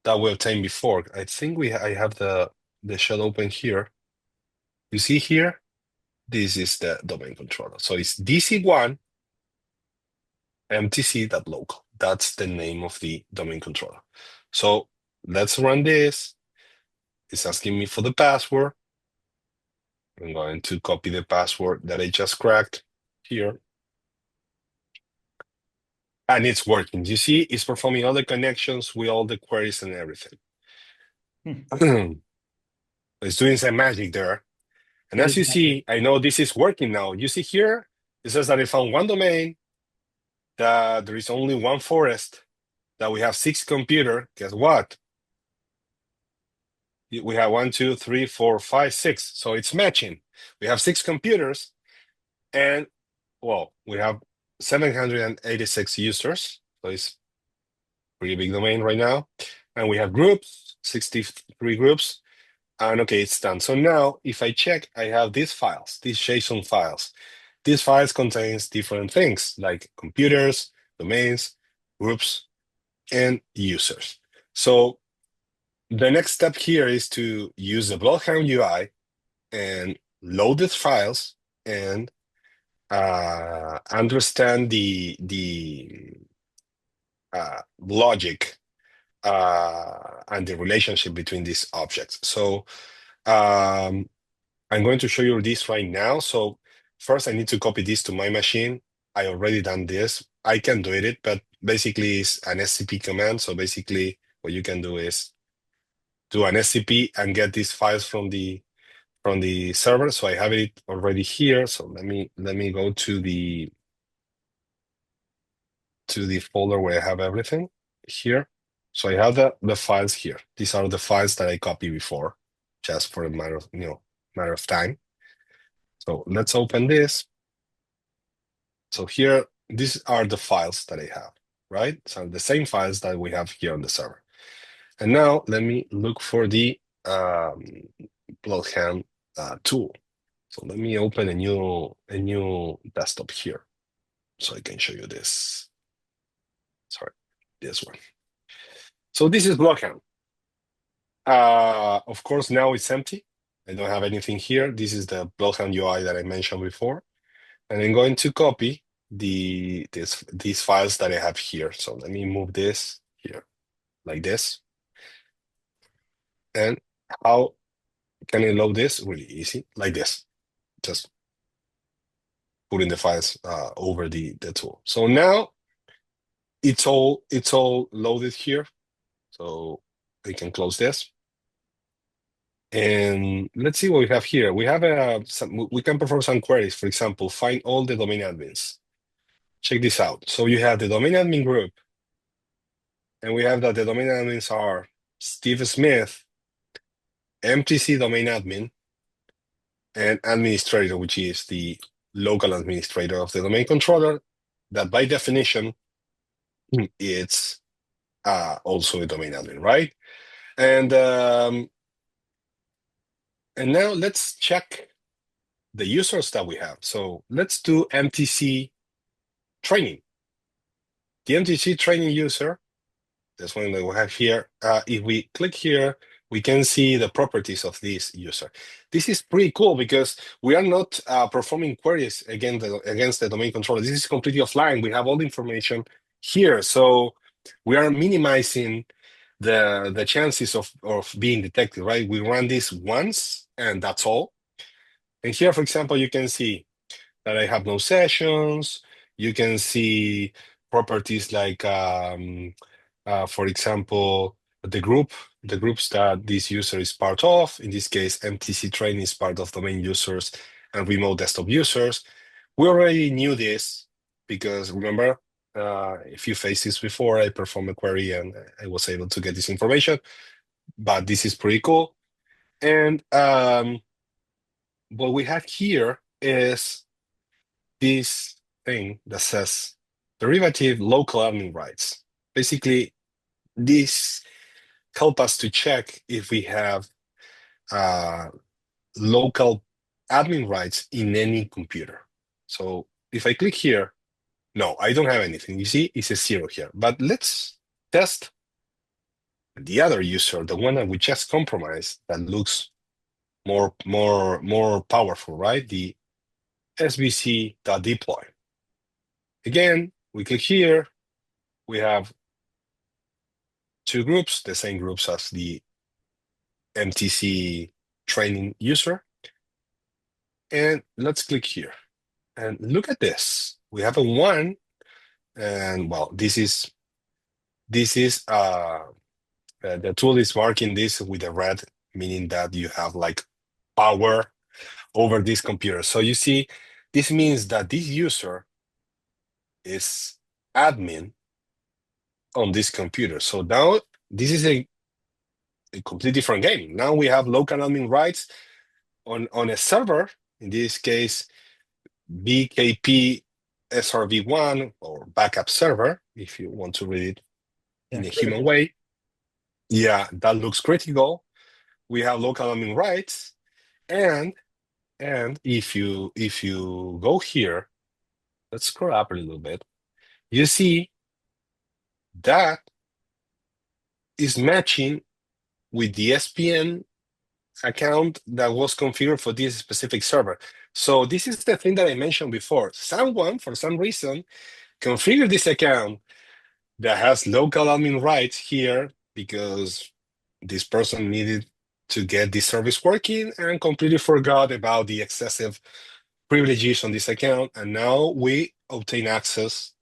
that we obtained before. I think I have the shell open here. You see here, this is the domain controller. So it's dc1 mtc.local. That's the name of the domain controller. So let's run this. It's asking me for the password. I'm going to copy the password that I just cracked here. And it's working. You see, it's performing all the connections with all the queries and everything. It's doing some magic there. And as you see, I know this is working now. You see here, it says that I found one domain, that there is only one forest, that we have 6 computers. Guess what? We have 1, 2, 3, 4, 5, 6. So it's matching. We have 6 computers, and well, we have 786 users. So it's a pretty big domain right now. And we have groups, 63 groups. And okay, it's done. So now if I check, I have these files, these JSON files. These files contains different things like computers, domains, groups, and users. So the next step here is to use the Bloodhound UI and load these files and understand the logic and the relationship between these objects. So I'm going to show you this right now. So first I need to copy this to my machine. I already done this. I can do it, but basically it's an SCP command. So basically what you can do is do an SCP and get these files from the server. So I have it already here. So let me go to the folder where I have everything here. So I have the files here. These are the files that I copied before, just for a matter of matter of time. So let's open this. So here, these are the files that I have, right? So the same files that we have here on the server. And now let me look for the Bloodhound tool. So let me open a new desktop here, so I can show you this. Sorry, this one. So this is Bloodhound. Of course, now it's empty. I don't have anything here. This is the Bloodhound UI that I mentioned before. And I'm going to copy these files that I have here. So let me move this here, like this. And how can I load this? Really easy, like this. Just putting the files over the tool. So now it's all loaded here. So I can close this. And let's see what we have here. We have we can perform some queries. For example, find all the domain admins. Check this out. So you have the domain admin group, and we have that the domain admins are Steve Smith, MTC domain admin, and administrator, which is the local administrator of the domain controller, that by definition, it's also a domain admin, right? And now let's check the users that we have. So let's do MTC training. The MTC training user, this one that we have here, if we click here, we can see the properties of this user. This is pretty cool because we are not performing queries against the domain controller. This is completely offline. We have all the information here. So we are minimizing the chances of being detected, right? We run this once and that's all. And here, for example, you can see that I have no sessions. You can see properties like, for example, the groups that this user is part of. In this case, MTC Train is part of domain users and remote desktop users. We already knew this because remember, a few phases before I performed a query and I was able to get this information, but this is pretty cool. And what we have here is this thing that says derivative local admin rights. Basically, this help us to check if we have local admin rights in any computer. So if I click here, no, I don't have anything. You see, it's a 0 here. But let's test the other user, the one that we just compromised, that looks more powerful, right? The svc.deploy. Again, we click here. We have two groups, the same groups as the MTC training user. And let's click here. And look at this. We have a 1. And well, this is the tool is marking this with a red, meaning that you have like power over this computer. So you see, this means that this user is admin on this computer. So now this is a completely different game. Now we have local admin rights on a server, in this case, BKP SRV1 or backup server, if you want to read it in a human way. Yeah, that looks critical. We have local admin rights, and if you go here, let's scroll up a little bit. You see that is matching with the SPN account that was configured for this specific server. So this is the thing that I mentioned before. Someone, for some reason, configured this account that has local admin rights here because this person needed to get this service working and completely forgot about the excessive privileges on this account. And now we obtain access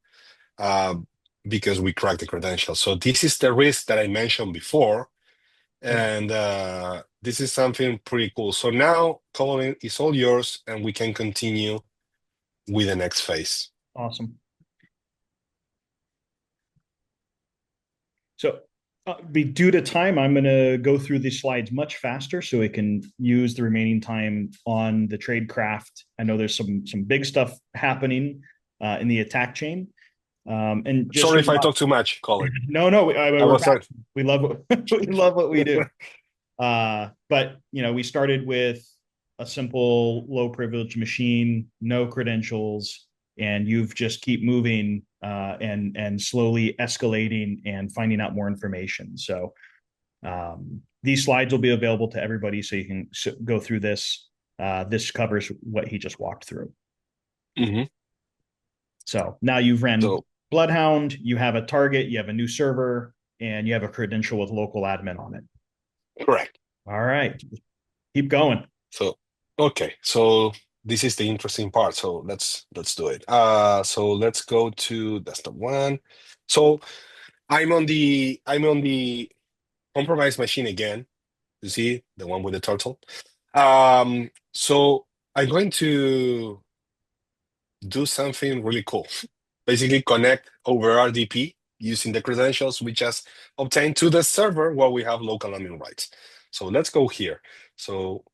because we cracked the credentials. So this is the risk that I mentioned before. And this is something pretty cool. So now, Colin, it's all yours, and we can continue with the next phase. Awesome. So be due to time, I'm going to go through these slides much faster so we can use the remaining time on the trade craft. I know there's some big stuff happening in the attack chain. And just sorry if I talk too much, Colin. No, we love we love what we do. But we started with a simple low privilege machine, no credentials, and you've just keep moving and slowly escalating and finding out more information. So these slides will be available to everybody, so you can go through this. This covers what he just walked through. Mm-hmm. So now you've ran Bloodhound, you have a target, you have a new server, and you have a credential with local admin on it. Correct. All right. Keep going. So, okay. So this is the interesting part. So let's do it. So let's go to desktop 1. So I'm on the compromised machine again. You see the one with the turtle. So I'm going to do something really cool. Basically connect over RDP using the credentials we just obtained to the server where we have local admin rights. So let's go here. So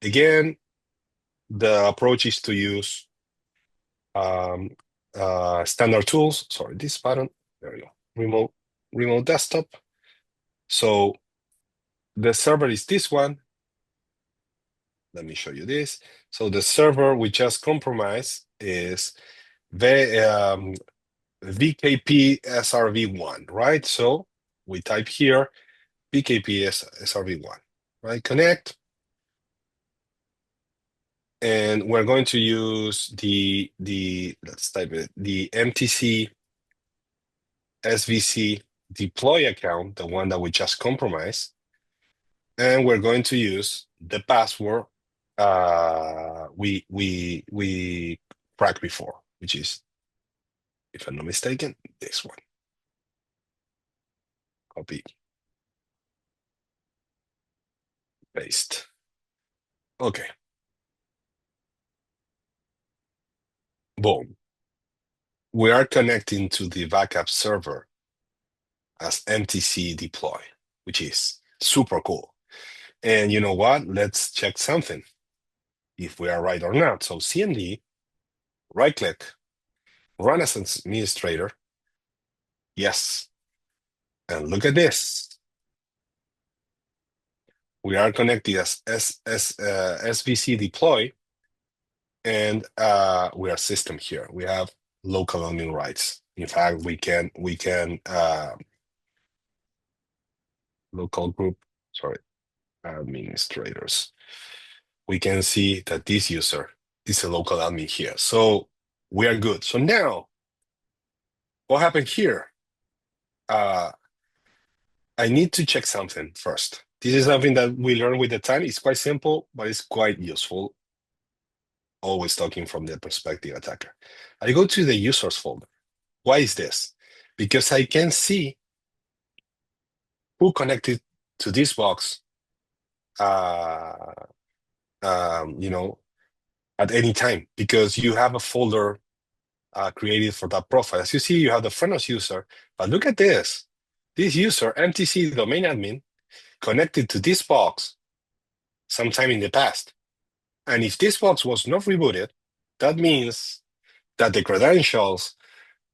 again, the approach is to use standard tools. Sorry, this button. There we go. Remote desktop. So the server is this one. Let me show you this. So the server we just compromised is the VKP SRV1, right? So we type here VKP SRV1, right? Connect. And we're going to use the let's type it, the MTC SVC deploy account, the one that we just compromised. And we're going to use the password we cracked before, which is, if I'm not mistaken, this one. Copy. Paste. Okay. Boom. We are connecting to the backup server as MTC deploy, which is super cool. And you know what? Let's check something, if we are right or not. So CMD, right click, run as administrator. Yes. And look at this. We are connected as SVC deploy, and we are system here. We have local admin rights. In fact, we can local group, sorry, administrators. We can see that this user is a local admin here. So we are good. So now, what happened here? I need to check something first. This is something that we learn with the time. It's quite simple, but it's quite useful. Always talking from the perspective attacker. I go to the users folder. Why is this? Because I can see who connected to this box, at any time, because you have a folder created for that profile. As you see, you have the Frenos user, but look at this. This user, MTC domain admin, connected to this box sometime in the past. And if this box was not rebooted, that means that the credentials,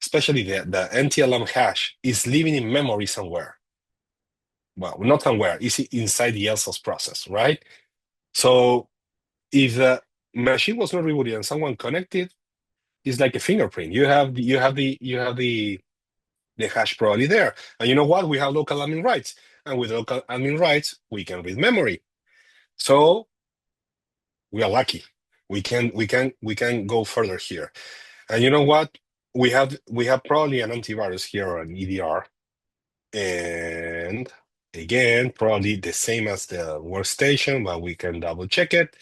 especially the NTLM hash, is living in memory somewhere. Well, not somewhere, it's inside the ELSA's process, right? So if the machine was not rebooted and someone connected, it's like a fingerprint. You have the hash probably there. And you know what? We have local admin rights. And with local admin rights, we can read memory. So we are lucky. We can go further here. And you know what? We have probably an antivirus here or an EDR. And again, probably the same as the workstation, but we can double check it.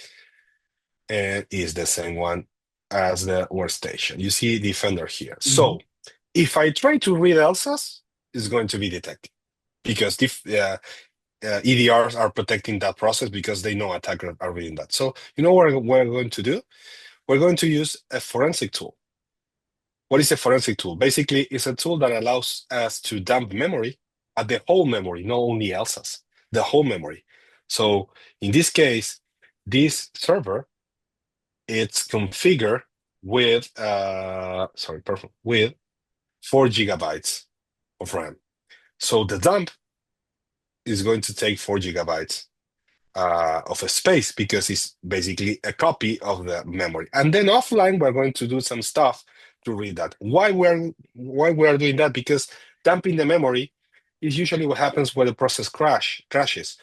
And it's the same one as the workstation. You see Defender here. Mm-hmm. So if I try to read Elsa's, it's going to be detected because EDRs are protecting that process because they know attackers are reading that. So you know what we're going to do? We're going to use a forensic tool. What is a forensic tool? Basically, it's a tool that allows us to dump memory at the whole memory, not only Elsa's, the whole memory. So in this case, this server, it's configured with, with 4 gigabytes of RAM. So the dump is going to take 4 gigabytes of a space because it's basically a copy of the memory. And then offline, we're going to do some stuff to read that. Why we're doing that? Because dumping the memory is usually what happens when the process crashes.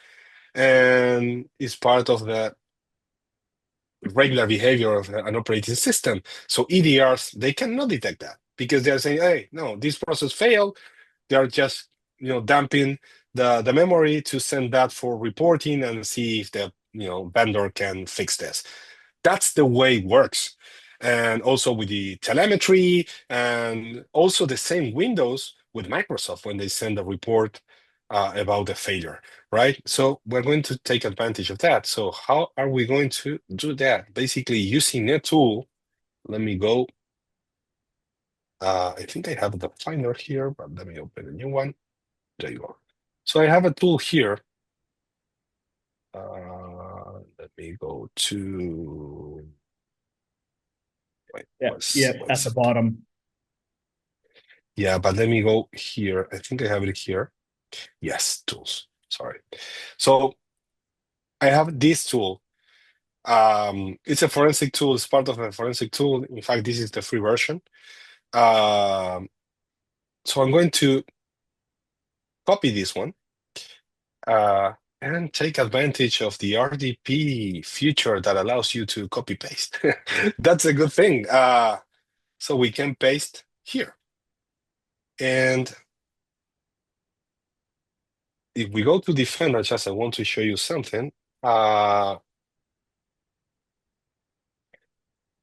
And it's part of the regular behavior of an operating system. So EDRs, they cannot detect that because they're saying, hey, no, this process failed. They're just dumping the memory to send that for reporting and see if the vendor can fix this. That's the way it works. And also with the telemetry and also the same windows with Microsoft when they send a report about the failure, right? So we're going to take advantage of that. So how are we going to do that? Basically using a tool. Let me go. I think I have the Finder here, but let me open a new one. There you go. So I have a tool here. Let me go to. Wait, Yeah, one at the second. bottom. Yeah, but let me go here. I think I have it here. Yes, tools. Sorry. So I have this tool. It's a forensic tool. It's part of a forensic tool. In fact, this is the free version. So I'm going to copy this one and take advantage of the RDP feature that allows you to copy paste. That's a good thing. So we can paste here. And if we go to Defender, just I want to show you something.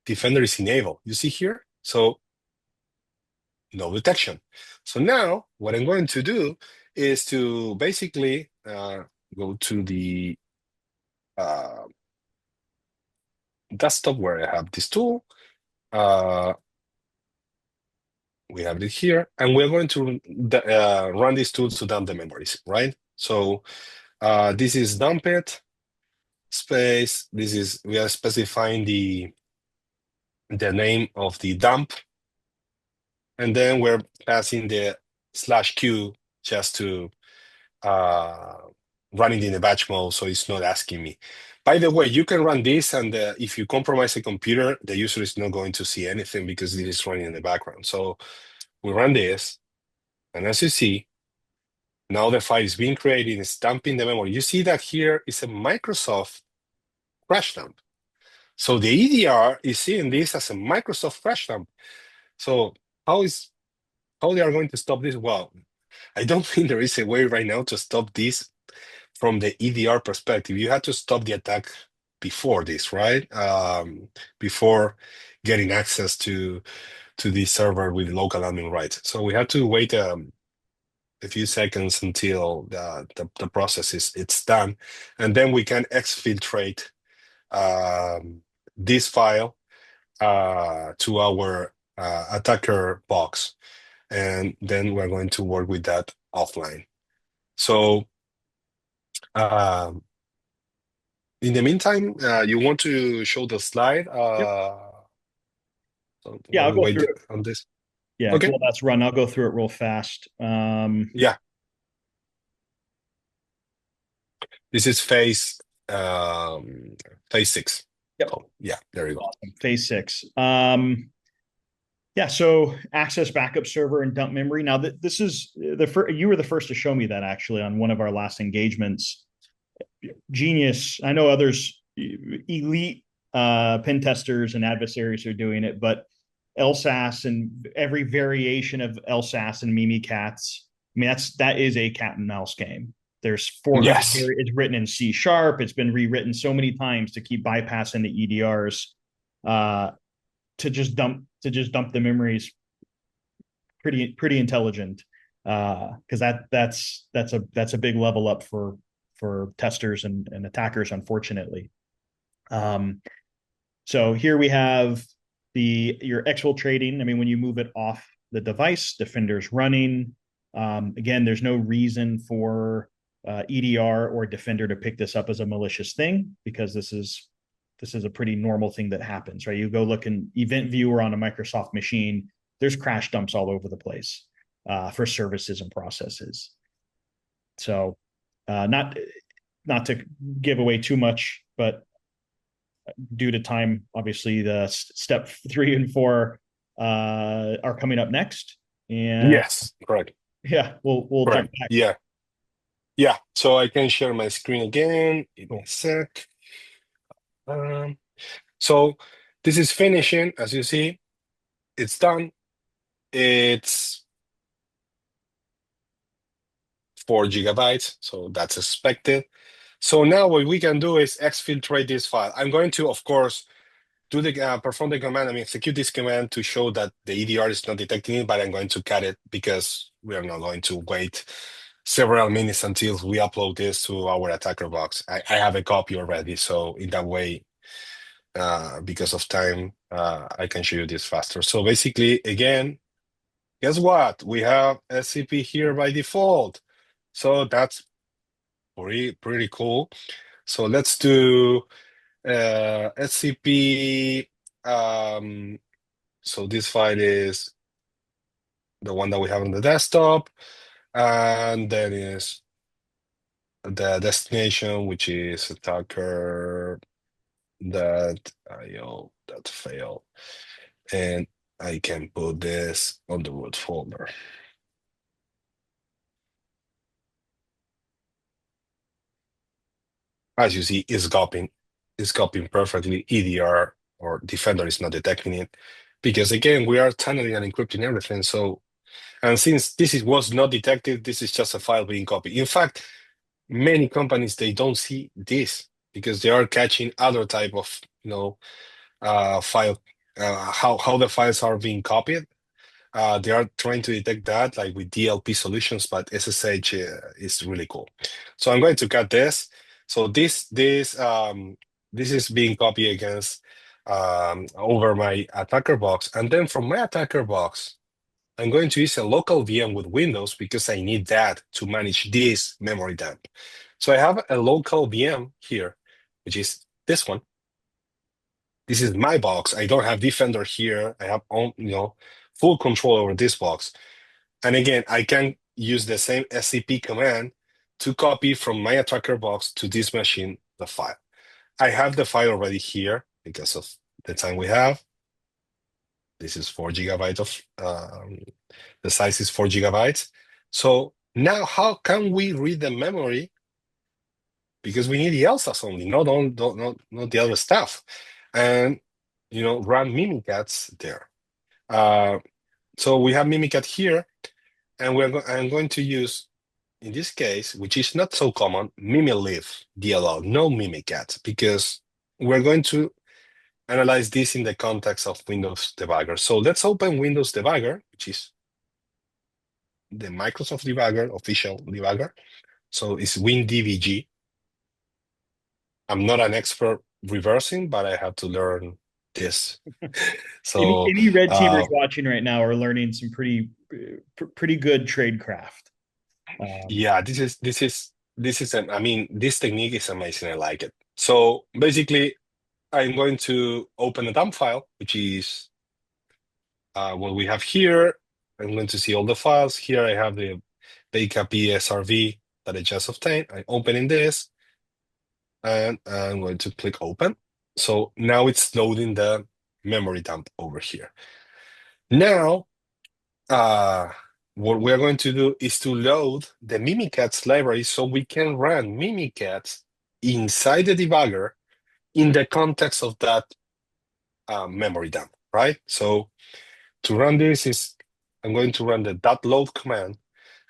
Defender is enabled. You see here? So no detection. So now what I'm going to do is to basically go to the desktop where I have this tool. We have it here, and we're going to run these tools to dump the memories, right? So this is dump it space. We are specifying the name of the dump, and then we're passing the /q just to run it in the batch mode, so it's not asking me. By the way, you can run this, and if you compromise a computer, the user is not going to see anything because this is running in the background. So we run this, and as you see, now the file is being created, it's dumping the memory. You see that here is a Microsoft crash dump. So the EDR is seeing this as a Microsoft crash dump. So how they are going to stop this? Well, I don't think there is a way right now to stop this from the EDR perspective. You had to stop the attack before this, right? Before getting access to the server with local admin rights. So we had to wait a few seconds until the process it's done, and then we can exfiltrate this file to our attacker box, and then we're going to work with that offline. So in the meantime, you want to show the slide? Yep. So Yeah, while I'll we go wait through it. on this. Yeah, Okay. well, that's run. I'll go through it real fast. Yeah. This is phase 6. Yep. Oh, yeah, there you go. Awesome. Phase 6. Yeah, so access backup server and dump memory. Now, this is you were the first to show me that actually on one of our last engagements. Genius. I know others, elite pen testers and adversaries are doing it, but LSAS and every variation of LSAS and Mimikatz. I mean, that is a cat and mouse game. There's 400. Yes. It's written in C#. It's been rewritten so many times to keep bypassing the EDRs. To just dump the memories. Pretty intelligent, because that's a big level up for for testers and attackers, unfortunately. So here we have your exfiltrating. I mean, when you move it off the device, defender's running. Again, there's no reason for EDR or defender to pick this up as a malicious thing, because this is a pretty normal thing that happens, right? You go look in Event Viewer on a Microsoft machine, there's crash dumps all over the place for services and processes. So not to give away too much, but due to time, obviously the step 3 and 4 are coming up next. And Yes, correct. yeah, we'll jump Correct. back. Yeah. Yeah. So I can share my screen again. Give me Cool. a sec. Um, so this is finishing, as you see. It's done. It's 4 GB, so that's expected. So now what we can do is exfiltrate this file. I'm going to, of course, do the perform the command, execute this command to show that the EDR is not detecting it, but I'm going to cut it because we are not going to wait several minutes until we upload this to our attacker box. I have a copy already, so in that way, because of time, I can show you this faster. So basically, again, guess what? We have SCP here by default. So that's pretty cool. So let's do SCP. So this file is the one that we have on the desktop, and then is the destination, which is attacker that IO that failed, and I can put this on the root folder. As you see, it's copying perfectly. EDR or Defender is not detecting it because again, we are tunneling and encrypting everything. So, and since was not detected, this is just a file being copied. In fact, many companies, they don't see this because they are catching other type of, file, how the files are being copied. They are trying to detect that like with DLP solutions, but SSH is really cool. So I'm going to cut this. So this is being copied against over my attacker box. And then from my attacker box, I'm going to use a local VM with Windows because I need that to manage this memory dump. So I have a local VM here, which is this one. This is my box. I don't have Defender here. I have full control over this box. And again, I can use the same SCP command to copy from my attacker box to this machine the file. I have the file already here because of the time we have. This is 4 GB the size is 4 GB. So now how can we read the memory? Because we need the ELSAs only, not the other stuff. And, run Mimikatz there. So we have Mimikat here, and I'm going to use, in this case, which is not so common, Mimilive DLL, no Mimikat, because we're going to analyze this in the context of Windows Debugger. So let's open Windows Debugger, which is the Microsoft Debugger, official debugger. So it's WinDBG. I'm not an expert reversing, but I have to learn this. So Any red teamers watching right now are learning some pretty good tradecraft. yeah, this technique is amazing. I like it. So basically, I'm going to open a dump file, which is what we have here. I'm going to see all the files. Here I have the BKP SRV that I just obtained. I'm opening this, and I'm going to click open. So now it's loading the memory dump over here. Now, what we're going to do is to load the Mimikatz library so we can run Mimikatz inside the debugger in the context of that memory dump, right? So to run this I'm going to run the .load command,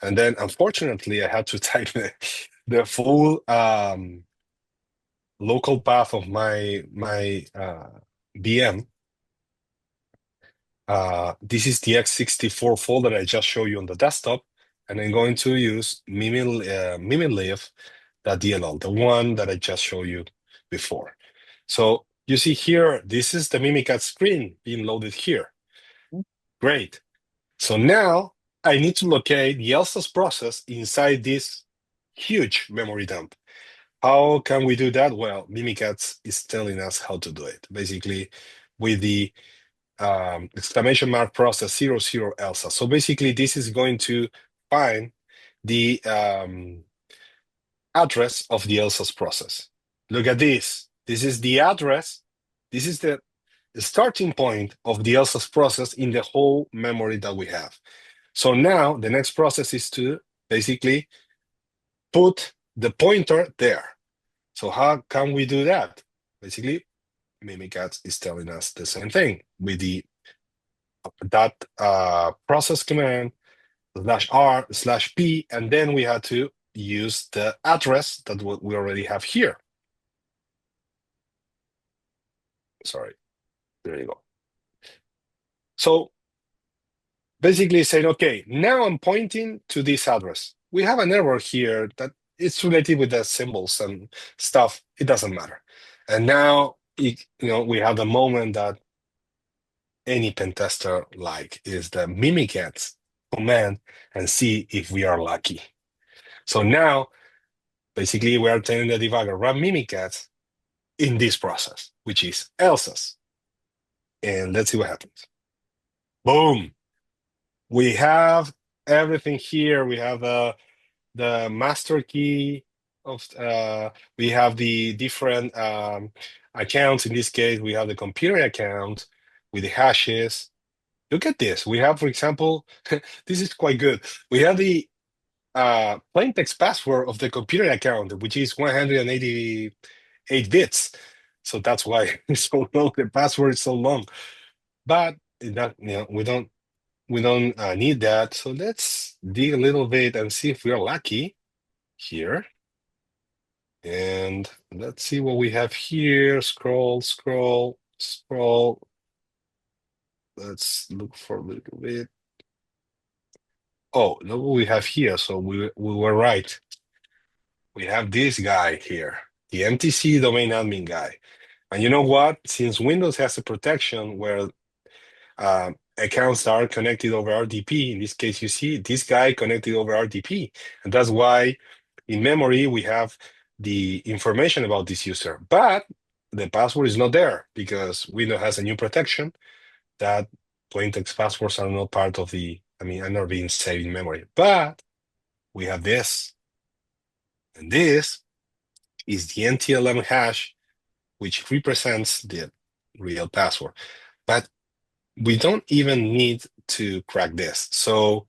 and then unfortunately I had to type the full local path of my VM. This is the x64 folder I just showed you on the desktop, and I'm going to use mimilive that DLL, the one that I just showed you before. So you see here, this is the Mimikatz screen being loaded here. Great. So now I need to locate the Elsa's process inside this huge memory dump. How can we do that? Well, Mimikatz is telling us how to do it. Basically, with the exclamation mark process 00 Elsa. So basically, this is going to find the address of the Elsa's process. Look at this. This is the address. This is the starting point of the Elsa's process in the whole memory that we have. So now the next process is to basically put the pointer there. So how can we do that? Basically, Mimikatz is telling us the same thing with the that process command /r/p, and then we had to use the address that we already have here. Sorry, there you go. So basically saying, okay, now I'm pointing to this address. We have an error here that it's related with the symbols and stuff. It doesn't matter. And now, we have the moment that any pen tester like is the Mimikatz command and see if we are lucky. So now, basically, we are telling the debugger, run Mimikatz in this process, which is Elsa's. And let's see what happens. Boom. We have everything here. We have the master key of, we have the different accounts. In this case, we have the computer account with the hashes. Look at this. We have, for example, this is quite good. We have the plain text password of the computer account, which is 188 bits. So that's why it's so long. The password is so long. But that, we don't need that. So let's dig a little bit and see if we are lucky here. And let's see what we have here. Scroll, scroll, scroll. Let's look for a little bit. Oh, look what we have here. So we were right. We have this guy here, the MTC domain admin guy. And you know what? Since Windows has a protection where accounts are connected over RDP, in this case, you see this guy connected over RDP. And that's why in memory, we have the information about this user, but the password is not there because Windows has a new protection that plain text passwords are not part of are not being saved in memory. But we have this, and this is the NTLM hash, which represents the real password. But we don't even need to crack this. So,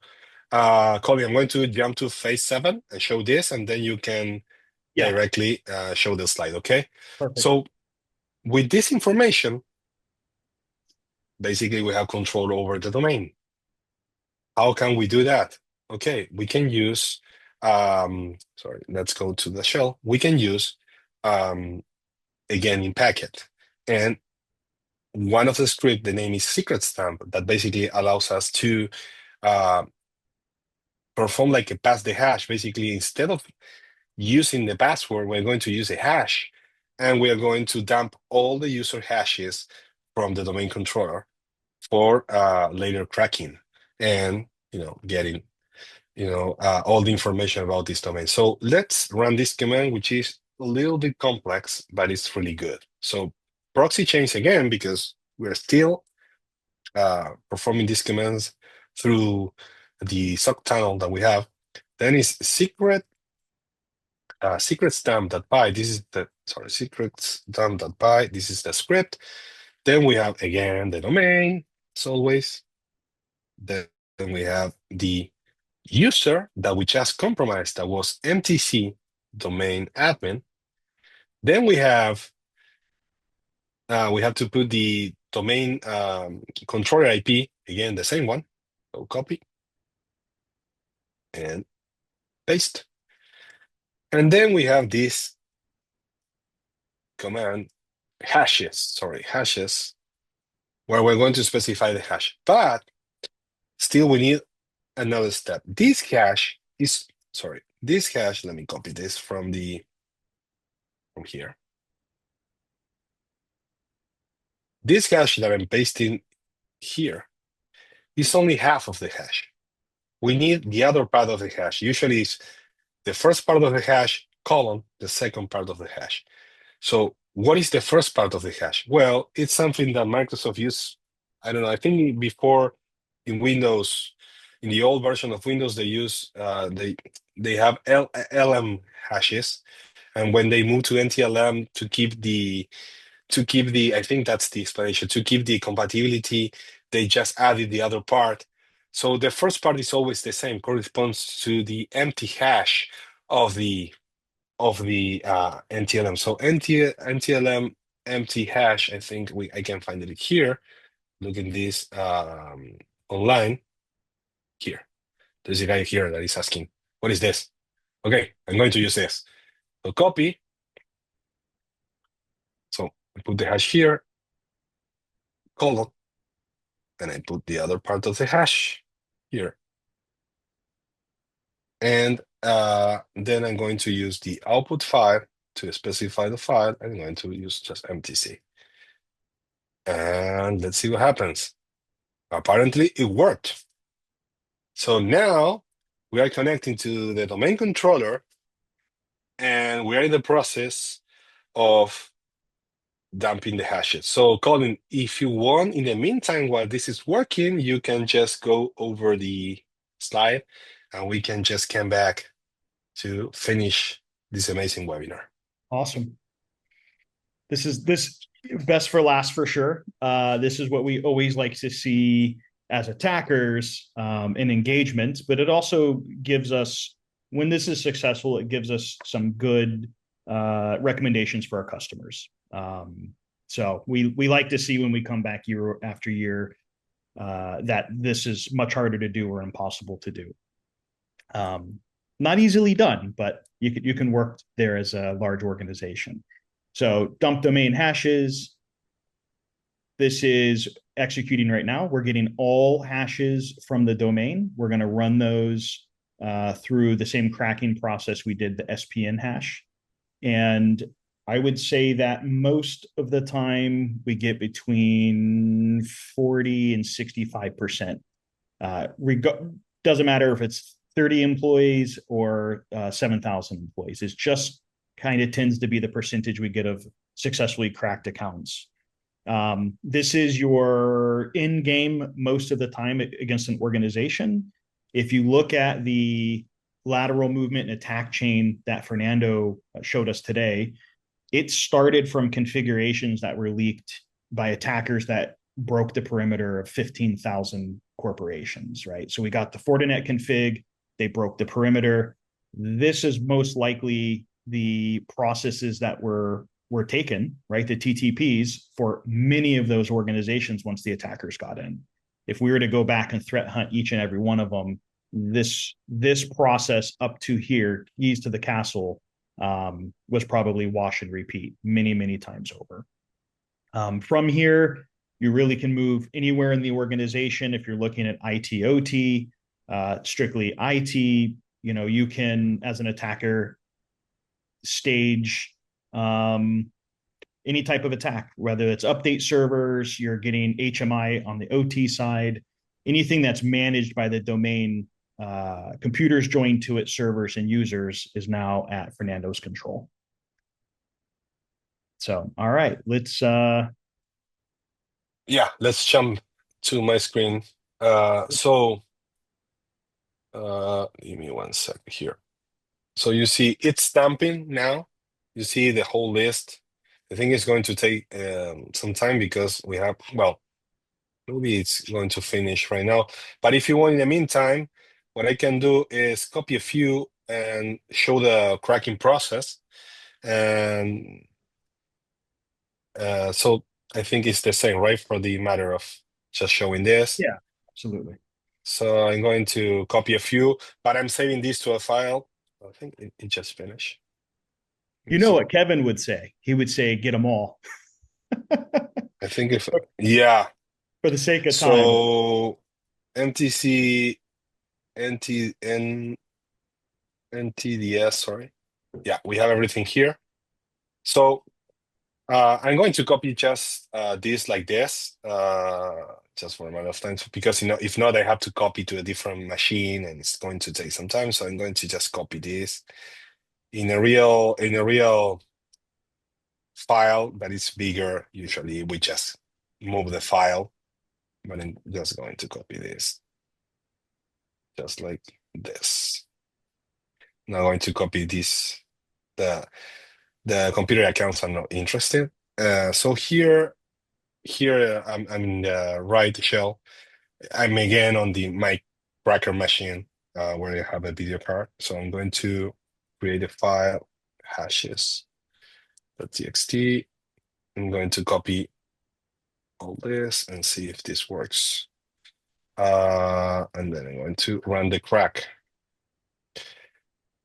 Colby, I'm going to jump to phase 7 and show this, and then you can directly show the slide, okay? Perfect. So with this information, basically we have control over the domain. How can we do that? Okay, we can use, sorry, let's go to the shell. We can use, again, in packet. And one of the script, the name is secret stamp, that basically allows us to perform like a pass the hash. Basically, instead of using the password, we're going to use a hash, and we are going to dump all the user hashes from the domain controller for later cracking and getting all the information about this domain. So let's run this command, which is a little bit complex, but it's really good. So proxy change again, because we're still performing these commands through the sock tunnel that we have. Then is secret stamp.py. This is the secret stamp.py. This is the script. Then we have again the domain, as always. Then we have the user that we just compromised, that was MTC domain admin. Then we have to put the domain controller IP, again, the same one. So copy and paste. And then we have this command hashes, where we're going to specify the hash. But still, we need another step. This hash, let me copy this from the from here. This hash that I'm pasting here is only half of the hash. We need the other part of the hash. Usually it's the first part of the hash, colon, the second part of the hash. So what is the first part of the hash? Well, it's something that Microsoft used, I don't know, I think before in Windows, in the old version of Windows, they use, they have LM hashes. And when they move to NTLM I think that's the explanation, to keep the compatibility, they just added the other part. So the first part is always the same, corresponds to the empty hash of the NTLM. So NTLM empty hash, I think I can find it here. Look at this online here. There's a guy here that is asking, what is this? Okay, I'm going to use this. So copy. So I put the hash here, colon, and I put the other part of the hash here. And then I'm going to use the output file to specify the file. I'm going to use just MTC. And let's see what happens. Apparently it worked. So now we are connecting to the domain controller, and we are in the process of dumping the hashes. So Colin, if you want, in the meantime, while this is working, you can just go over the slide and we can just come back to finish this amazing webinar. Awesome. This best for last for sure. This is what we always like to see as attackers in engagement, but it also gives us, when this is successful, it gives us some good recommendations for our customers. So we like to see when we come back year after year that this is much harder to do or impossible to do. Not easily done, but you can work there as a large organization. So dump domain hashes. This is executing right now. We're getting all hashes from the domain. We're going to run those through the same cracking process we did the SPN hash. And I would say that most of the time we get between 40 and 65%. Doesn't matter if it's 30 employees or 7,000 employees. It's just kind of tends to be the percentage we get of successfully cracked accounts. This is your in-game most of the time against an organization. If you look at the lateral movement and attack chain that Fernando showed us today, it started from configurations that were leaked by attackers that broke the perimeter of 15,000 corporations, right? So we got the Fortinet config, they broke the perimeter. This is most likely the processes that were taken, right? The TTPs for many of those organizations once the attackers got in. If we were to go back and threat hunt each and every one of them, this process up to here, keys to the castle, was probably wash and repeat many times over. From here, you really can move anywhere in the organization. If you're looking at IT, OT, strictly IT, you can, as an attacker, stage any type of attack, whether it's update servers, you're getting HMI on the OT side, anything that's managed by the domain, computers joined to it, servers and users, is now at Fernando's control. So, all right, let's jump to my screen. Give me 1 second here. So you see it's stamping now. You see the whole list. I think it's going to take some time because we have, well, maybe it's going to finish right now. But if you want, in the meantime, what I can do is copy a few and show the cracking process. And so I think it's the same, right? For the matter of just showing this. Yeah, absolutely. So I'm going to copy a few, but I'm saving this to a file. I think it just finished. You know what Kevin would say? He would say, get them all. I think yeah. For the sake of time. So MTC, NTDS, sorry. Yeah, we have everything here. So I'm going to copy just this like this, just for a matter of time, because if not, I have to copy to a different machine, and it's going to take some time. So I'm going to just copy this in a real file that is bigger. Usually, we just move the file, but I'm just going to copy this, just like this. Now I'm going to copy this. The computer accounts are not interested. So here I'm in the right shell. I'm again on my cracker machine where I have a video card. So I'm going to create a file, hashes.txt. I'm going to copy all this and see if this works. And then I'm going to run the crack.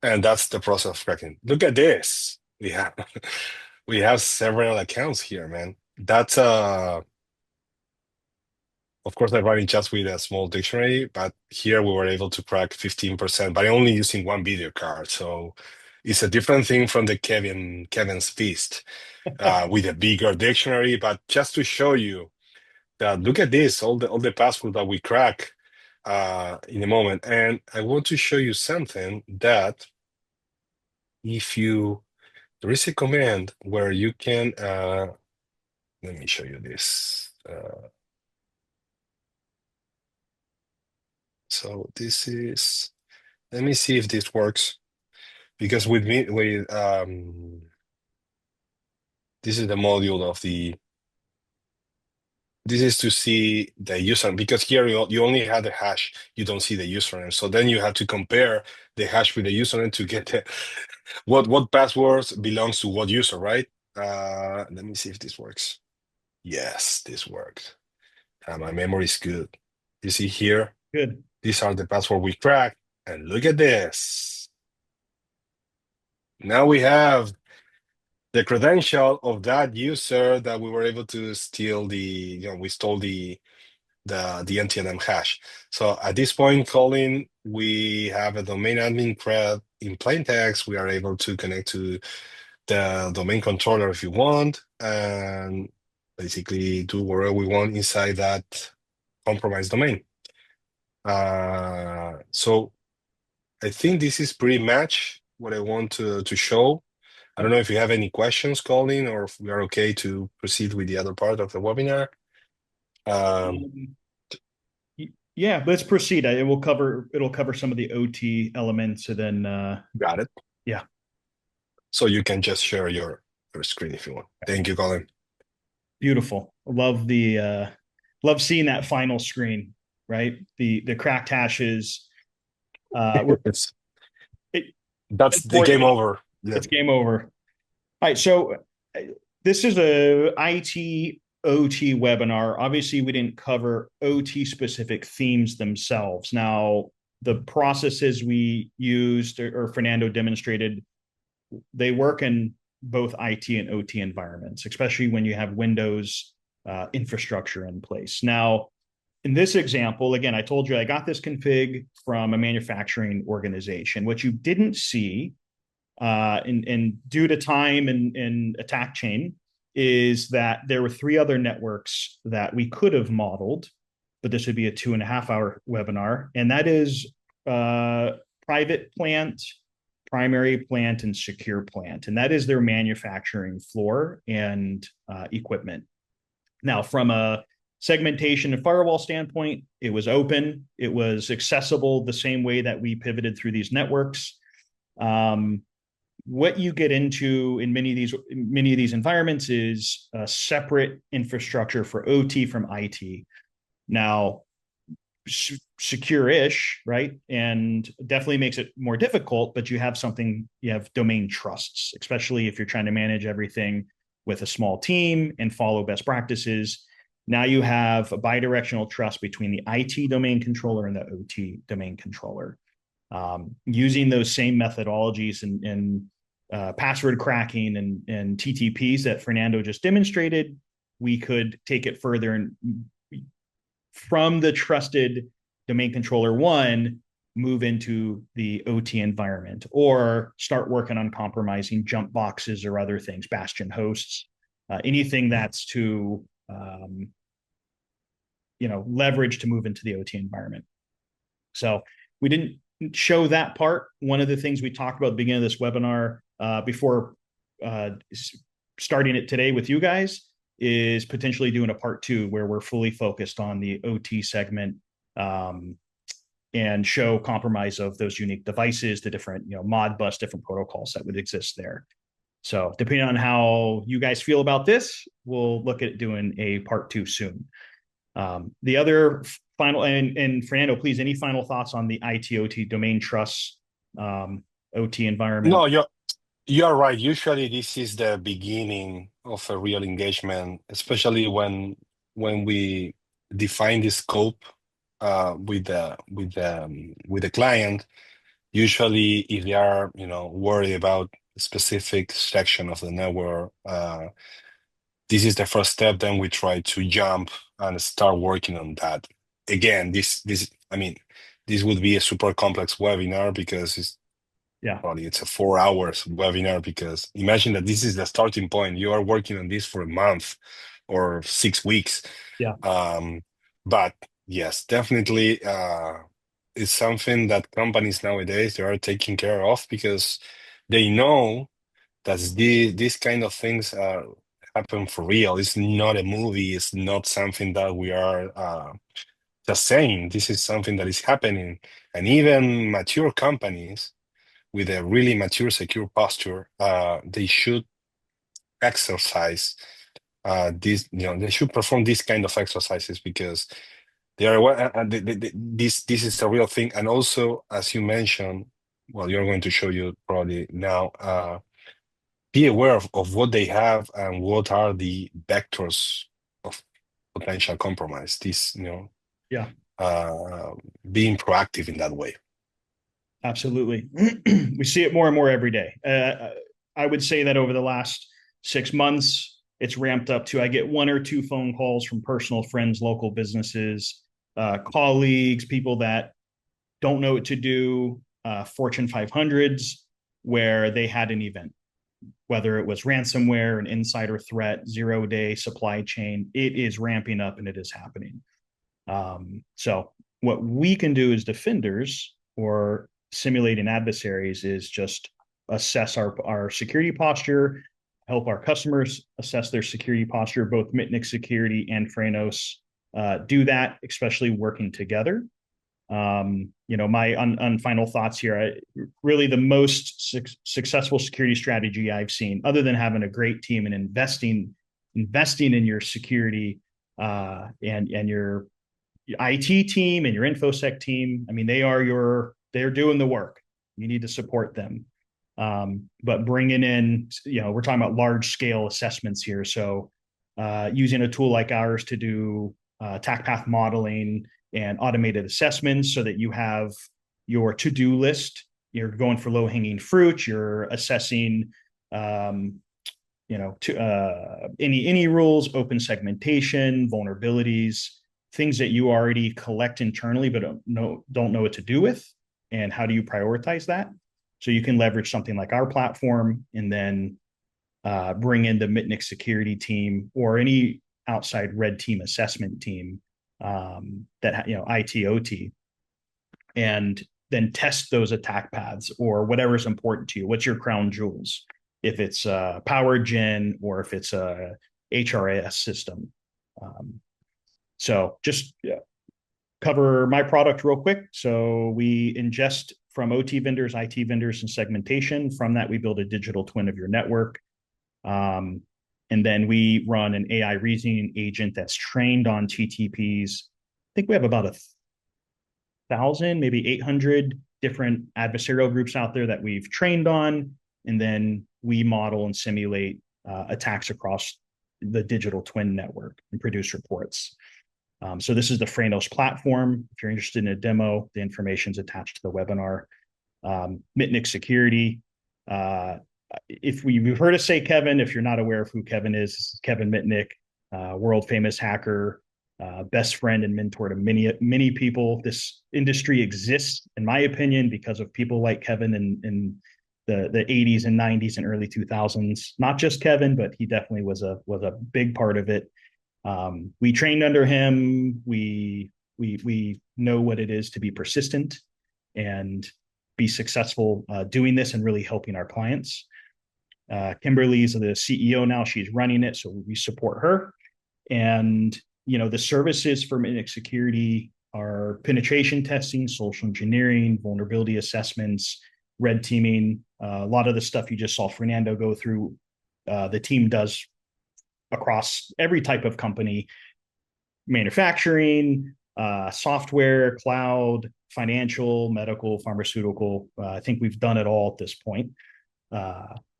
And that's the process of cracking. Look at this. We have several accounts here, man. That's of course, I'm running just with a small dictionary, but here we were able to crack 15%, but only using one video card. So it's a different thing from the Kevin's feast with a bigger dictionary. But just to show you that, look at this, all the passwords that we crack in a moment. And I want to show you something that there is a command where you can, let me show you this. So this is, let me see if this works. Because with me, this is the module of this is to see the user, because here you only have the hash, you don't see the username. So then you have to compare the hash with the username to get what passwords belongs to what user, right? Let me see if this works. Yes, this works. My memory is good. You see here, Good. these are the password we cracked, and look at this. Now we have the credential of that user that we were able to steal we stole the NTLM hash. So at this point, Colin, we have a domain admin cred in plain text. We are able to connect to the domain controller if you want, and basically do whatever we want inside that compromised domain. So I think this is pretty much what I want to show. I don't know if you have any questions, Colin, or if we are okay to proceed with the other part of the webinar. Um, yeah, let's proceed. It'll cover some of the OT elements, and then Got it. yeah. So you can just share your screen if you want. Thank you, Colin. Beautiful. Love seeing that final screen, right? The cracked hashes. It's It, that's the game over. Yeah. it's game over. All right, so this is a IT OT webinar. Obviously, we didn't cover OT specific themes themselves. Now, the processes we used or Fernando demonstrated, they work in both IT and OT environments, especially when you have Windows infrastructure in place. Now, in this example, again, I told you I got this config from a manufacturing organization. What you didn't see, and due to time and attack chain, is that there were three other networks that we could have modeled, but this would be a 2.5 hour webinar, and that is private plant, primary plant, and secure plant, and that is their manufacturing floor and equipment. Now, from a segmentation and firewall standpoint, it was open, it was accessible the same way that we pivoted through these networks. What you get into in many of these environments is a separate infrastructure for OT from IT. Now, secure-ish, right? And definitely makes it more difficult, but you have domain trusts, especially if you're trying to manage everything with a small team and follow best practices. Now you have a bidirectional trust between the IT domain controller and the OT domain controller. Using those same methodologies and password cracking and TTPs that Fernando just demonstrated, we could take it further and from the trusted domain controller one, move into the OT environment or start working on compromising jump boxes or other things, bastion hosts, anything that's to leverage to move into the OT environment. So we didn't show that part. One of the things we talked about at the beginning of this webinar before starting it today with you guys is potentially doing a part 2 where we're fully focused on the OT segment and show compromise of those unique devices, the different Modbus, different protocols that would exist there. So depending on how you guys feel about this, we'll look at doing a part 2 soon. The other final, and Fernando, please, any final thoughts on the IT/OT domain trust OT environment? No, you're right. Usually, this is the beginning of a real engagement, especially when we define the scope with the client. Usually, if they are worried about a specific section of the network, this is the first step. Then we try to jump and start working on that. Again, this would be a super complex webinar because probably it's a 4 hours webinar, because imagine that this is the starting point. You are working on this for a month or 6 weeks. Yeah. But yes, definitely it's something that companies nowadays, they are taking care of, because they know that these kind of things happen for real. It's not a movie. It's not something that we are just saying. This is something that is happening. And even mature companies with a really mature secure posture, they should exercise they should perform these kind of exercises, because they are this is a real thing. And also, as you mentioned, well, you're going to show you probably now, be aware of what they have and what are the vectors of potential compromise. Being proactive in that way. Absolutely. We see it more and more every day. I would say that over the last 6 months, it's ramped up to, I get 1 or 2 phone calls from personal friends, local businesses, colleagues, people that don't know what to do, Fortune 500s, where they had an event, whether it was ransomware, an insider threat, 0-day supply chain. It is ramping up and it is happening. So what we can do as defenders or simulating adversaries is just assess our security posture, help our customers assess their security posture. Both Mitnick Security and Frenos do that, especially working together. My final thoughts here, really the most successful security strategy I've seen, other than having a great team and investing in your security and your IT team and your InfoSec team. I mean, they're doing the work. You need to support them. But bringing in, we're talking about large scale assessments here. So using a tool like ours to do attack path modeling and automated assessments so that you have your to-do list. You're going for low-hanging fruit. You're assessing, any rules, open segmentation, vulnerabilities, things that you already collect internally but don't know what to do with, and how do you prioritize that? So you can leverage something like our platform, and then bring in the Mitnick Security team or any outside red team assessment team that IT/OT, and then test those attack paths or whatever's important to you. What's your crown jewels? If it's power gen or if it's a HRIS system. So just cover my product real quick. So we ingest from OT vendors, IT vendors, and segmentation. From that, we build a digital twin of your network. And then we run an AI reasoning agent that's trained on TTPs. I think we have about 1,000, maybe 800 different adversarial groups out there that we've trained on. And then we model and simulate attacks across the digital twin network and produce reports. So this is the Frenos platform. If you're interested in a demo, the information's attached to the webinar. Mitnick Security. If you've heard us say Kevin, if you're not aware of who Kevin is, Kevin Mitnick, world famous hacker, best friend and mentor to many people. This industry exists, in my opinion, because of people like Kevin in the 80s and 90s and early 2000s. Not just Kevin, but he definitely was a big part of it. We trained under him. We know what it is to be persistent and be successful doing this and really helping our clients. Kimberly's the CEO now; she's running it, so we support her. And the services for Mitnick Security are penetration testing, social engineering, vulnerability assessments, red teaming. A lot of the stuff you just saw Fernando go through, the team does across every type of company: manufacturing, software, cloud, financial, medical, pharmaceutical. I think we've done it all at this point.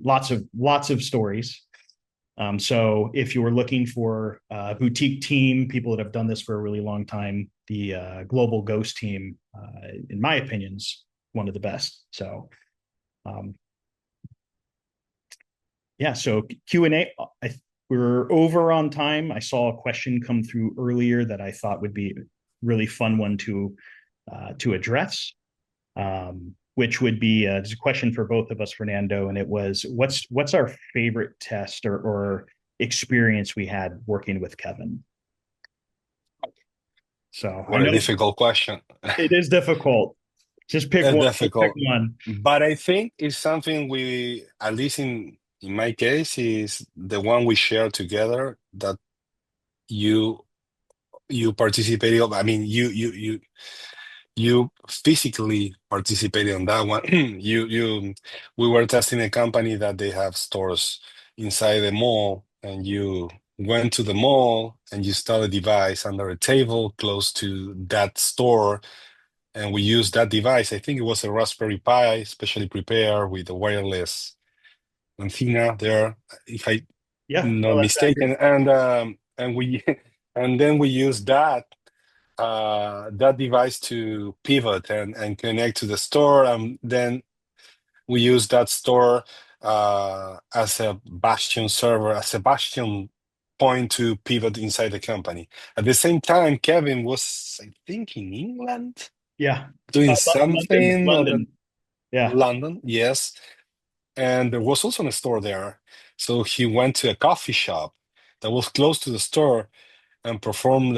Lots of stories. So if you were looking for a boutique team, people that have done this for a really long time, the Global Ghost team, in my opinion, is one of the best. So, yeah. So Q&A, we're over on time. I saw a question come through earlier that I thought would be a really fun one to address. Which would be there's a question for both of us, Fernando, and it was, what's our favorite test or experience we had working with Kevin? So I What a know difficult question. it is difficult. Just pick one. Pick Difficult. one. But I think it's something we, at least in my case, is the one we share together that you you participated. I mean, you physically participated on that one. We were testing a company that they have stores inside the mall, and you went to the mall and you installed a device under a table close to that store, and we used that device. I think it was a Raspberry Pi, specially prepared with a wireless antenna there, if I Yeah, not no, that's accurate. mistaken, and we and then we used that device to pivot and connect to the store, and then we use that store as a bastion server, as a bastion point to pivot inside the company. At the same time, Kevin was, I think, in England Yeah, doing London, something, or the London. Yeah, London, yes. And there was also a store there. So he went to a coffee shop that was close to the store and performed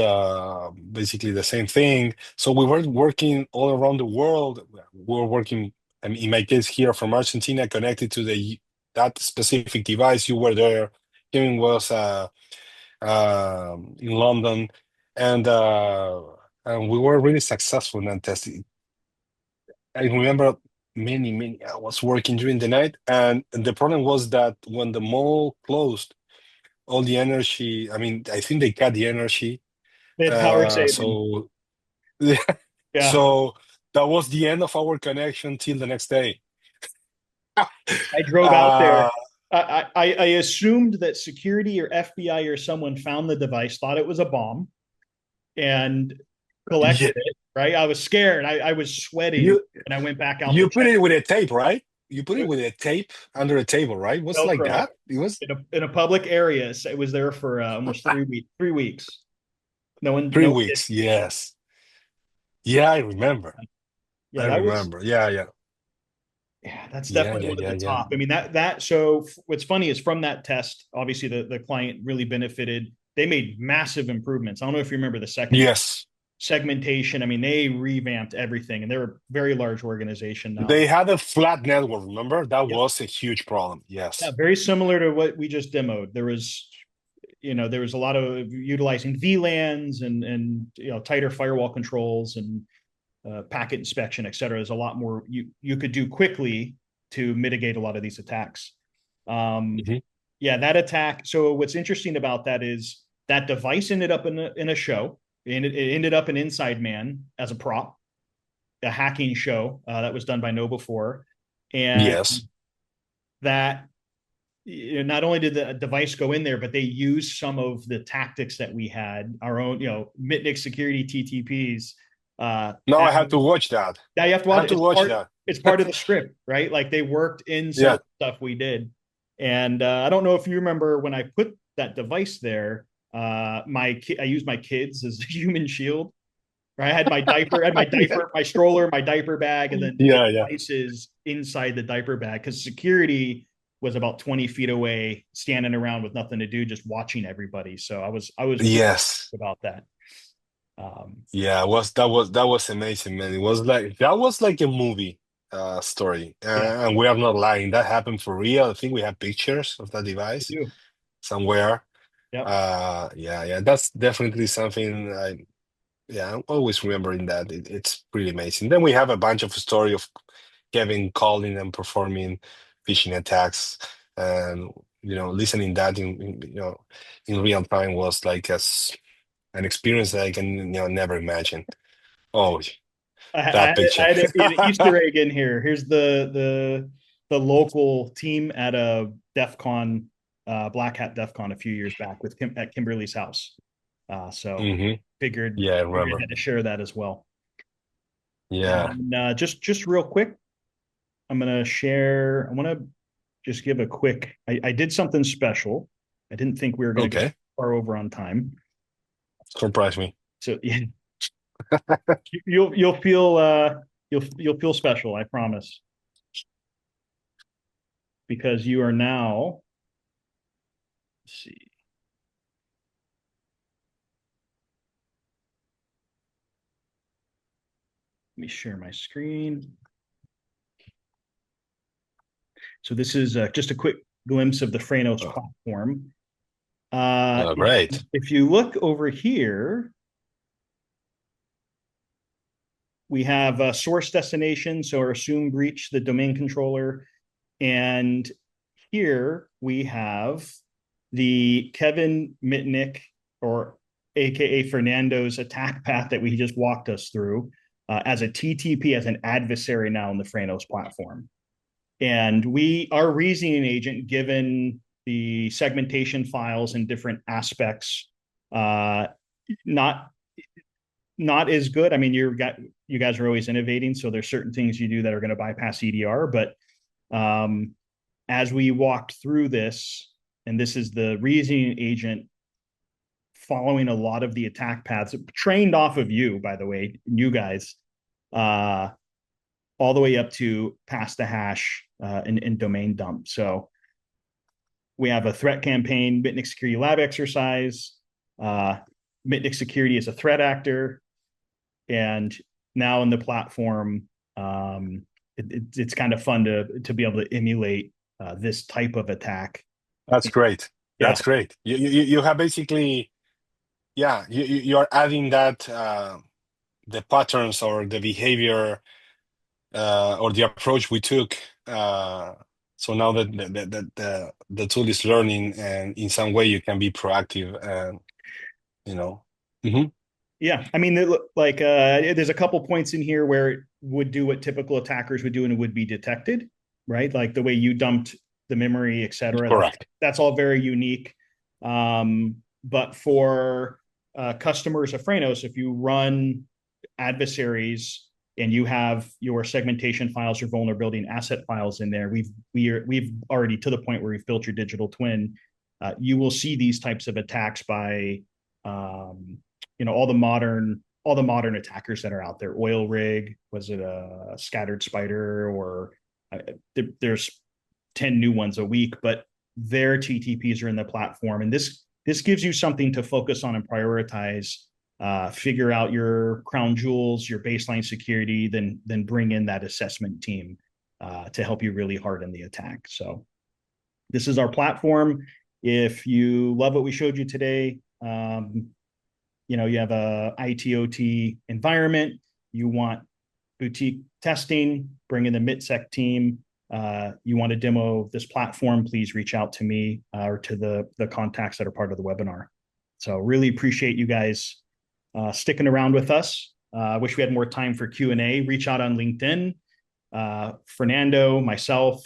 basically the same thing. So we were working all around the world. We were working, I mean, in my case here from Argentina, connected to that specific device. You were there. Kevin was in London, and we were really successful in that testing. I remember many hours working during the night, and the problem was that when the mall closed, all the energy. I mean, I think they cut the energy. they had power saving. So Yeah, so that was the end of our connection till the next day. I drove out there. Uh, I assumed that security or FBI or someone found the device, thought it was a bomb, and collected yeah, it. Right, I was scared. I was sweating, you and I went back out to you put check. it with a tape, right? You put it with a tape under a table, right? Was like Velcro that? It was in a public area. So it was there for almost 3 weeks. 3 weeks. No one, three no one did. weeks. Yes. Yeah, I remember. Yeah, I that was. remember. Yeah, yeah. Yeah, that's Yeah, definitely yeah, one of yeah, the yeah. top. I mean, that. So what's funny is from that test, obviously the client really benefited. They made massive improvements. I don't know if you remember the second test, Yes. segmentation. I mean, they revamped everything, and they're a very large organization now. They had a flat network, remember? That Yep. was a huge problem. Yeah, Yes. very similar to what we just demoed. There was a lot of utilizing VLANs and tighter firewall controls and packet inspection, et cetera. There's a lot more you could do quickly to mitigate a lot of these attacks. Um, Mhm. yeah, that attack. So what's interesting about that is that device ended up in a show, and it ended up in Inside Man as a prop, a hacking show that was done by KnowBe4, and Yes. that not only did the device go in there, but they used some of the tactics that we had, our own, Mitnick Security TTPs. No, I had to watch that. Now you have to I watch had it. to watch that. It's part of the script, right? Like they worked in some Yeah. of the stuff we did. And I don't know if you remember when I put that device there, I used my kids as a human shield. Right? I had my diaper, my stroller, my diaper bag, and then the Yeah, yeah. devices inside the diaper bag because security was about 20 feet away, standing around with nothing to do, just watching everybody. So I was pretty Yes. about that. Um, Yeah, that was amazing, man. It was like that was like a movie story. yeah, And we are not lying. That happened for real. I think we have pictures of that I device do. somewhere. Yep. Yeah, yeah. That's definitely something I'm always remembering that. It's pretty amazing. Then we have a bunch of story of Kevin calling and performing phishing attacks, and listening that in real time was like an experience that I can never imagine. Oh, that I picture. had an Easter egg in here. Here's the local team at a DEF CON, Black Hat DEF CON a few years back with at Kimberly's house. So hmm figured Yeah, I figured I remember. had to share that as well. Yeah. And just real quick, I'm gonna share. I want to just give a quick. I did something special. I didn't think we were gonna go Okay. far over on time. Surprise me. So yeah, you'll feel you'll feel special. I promise, because you are now. Let's see. Let me share my screen. So this is just a quick glimpse of the Frenos Oh, platform. oh, great. If you look over here, we have a source destination, so our assume breach the domain controller. And here we have the Kevin Mitnick, or AKA Fernando's attack path that we just walked us through as a TTP, as an adversary now in the Frenos platform. And our reasoning agent, given the segmentation files and different aspects, uh, not not as good. I mean, you guys are always innovating, so there's certain things you do that are going to bypass EDR. But um, as we walked through this, and this is the reasoning agent following a lot of the attack paths trained off of you, by the way, you guys, uh, all the way up to past the hash in domain dump. So we have a threat campaign, Mitnick Security Lab exercise. Uh, Mitnick Security is a threat actor. And now in the platform, it's kind of fun to be able to emulate this type of attack. That's great. Yeah, That's great. You have basically, yeah, you are adding that the patterns or the behavior or the approach we took. So now that the tool is learning, and in some way you can be proactive, and you know. Mhm. yeah. I mean, like there's a couple points in here where it would do what typical attackers would do, and it would be detected, right? Like the way you dumped the memory, et cetera. Correct. That's all very unique. But for customers of Frenos, if you run adversaries and you have your segmentation files, your vulnerability and asset files in there, we've already to the point where we've built your digital twin. You will see these types of attacks by um, all the modern attackers that are out there. Oil rig, was it a scattered spider, or there's 10 new ones a week, but their TTPs are in the platform, and this gives you something to focus on and prioritize. Figure out your crown jewels, your baseline security, then bring in that assessment team to help you really harden the attack. So this is our platform. If you love what we showed you today, you have a ITOT environment, you want boutique testing, bring in the MitSec team. You want to demo this platform, please reach out to me or to the contacts that are part of the webinar. So really appreciate you guys sticking around with us. Wish we had more time for Q&A. Reach out on LinkedIn. Fernando, myself,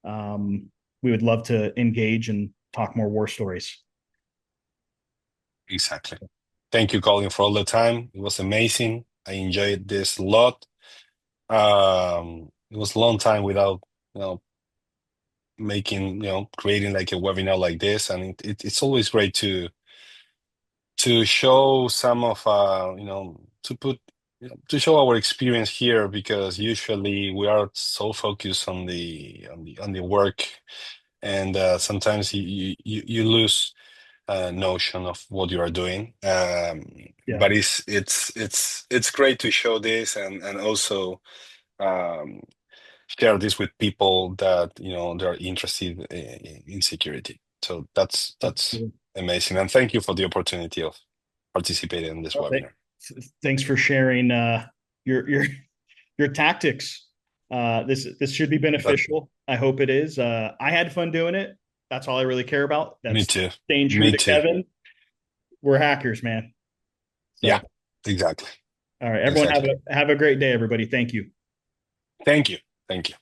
we would love to engage and talk more war stories. Exactly. Thank you, Colin, for all the time. It was amazing. I enjoyed this a lot. It was a long time without, making, creating like a webinar like this, and it's always great to show some of to put to show our experience here, because usually we are so focused on the work, and sometimes you lose notion of what you are doing. Yeah, But it's great to show this, and also um, share this with people that they're interested in security. So that's absolutely. amazing, and thank you for the opportunity of participating in this Well, webinar. thanks for sharing your your tactics. This should be But beneficial. I hope it is. I had fun doing it. That's all I really care about. me That's too. staying true Me to too. Kevin. We're hackers, man. Yeah, So, exactly. all right, everyone Exactly. have a great day, everybody. Thank you. Thank you. Thank you.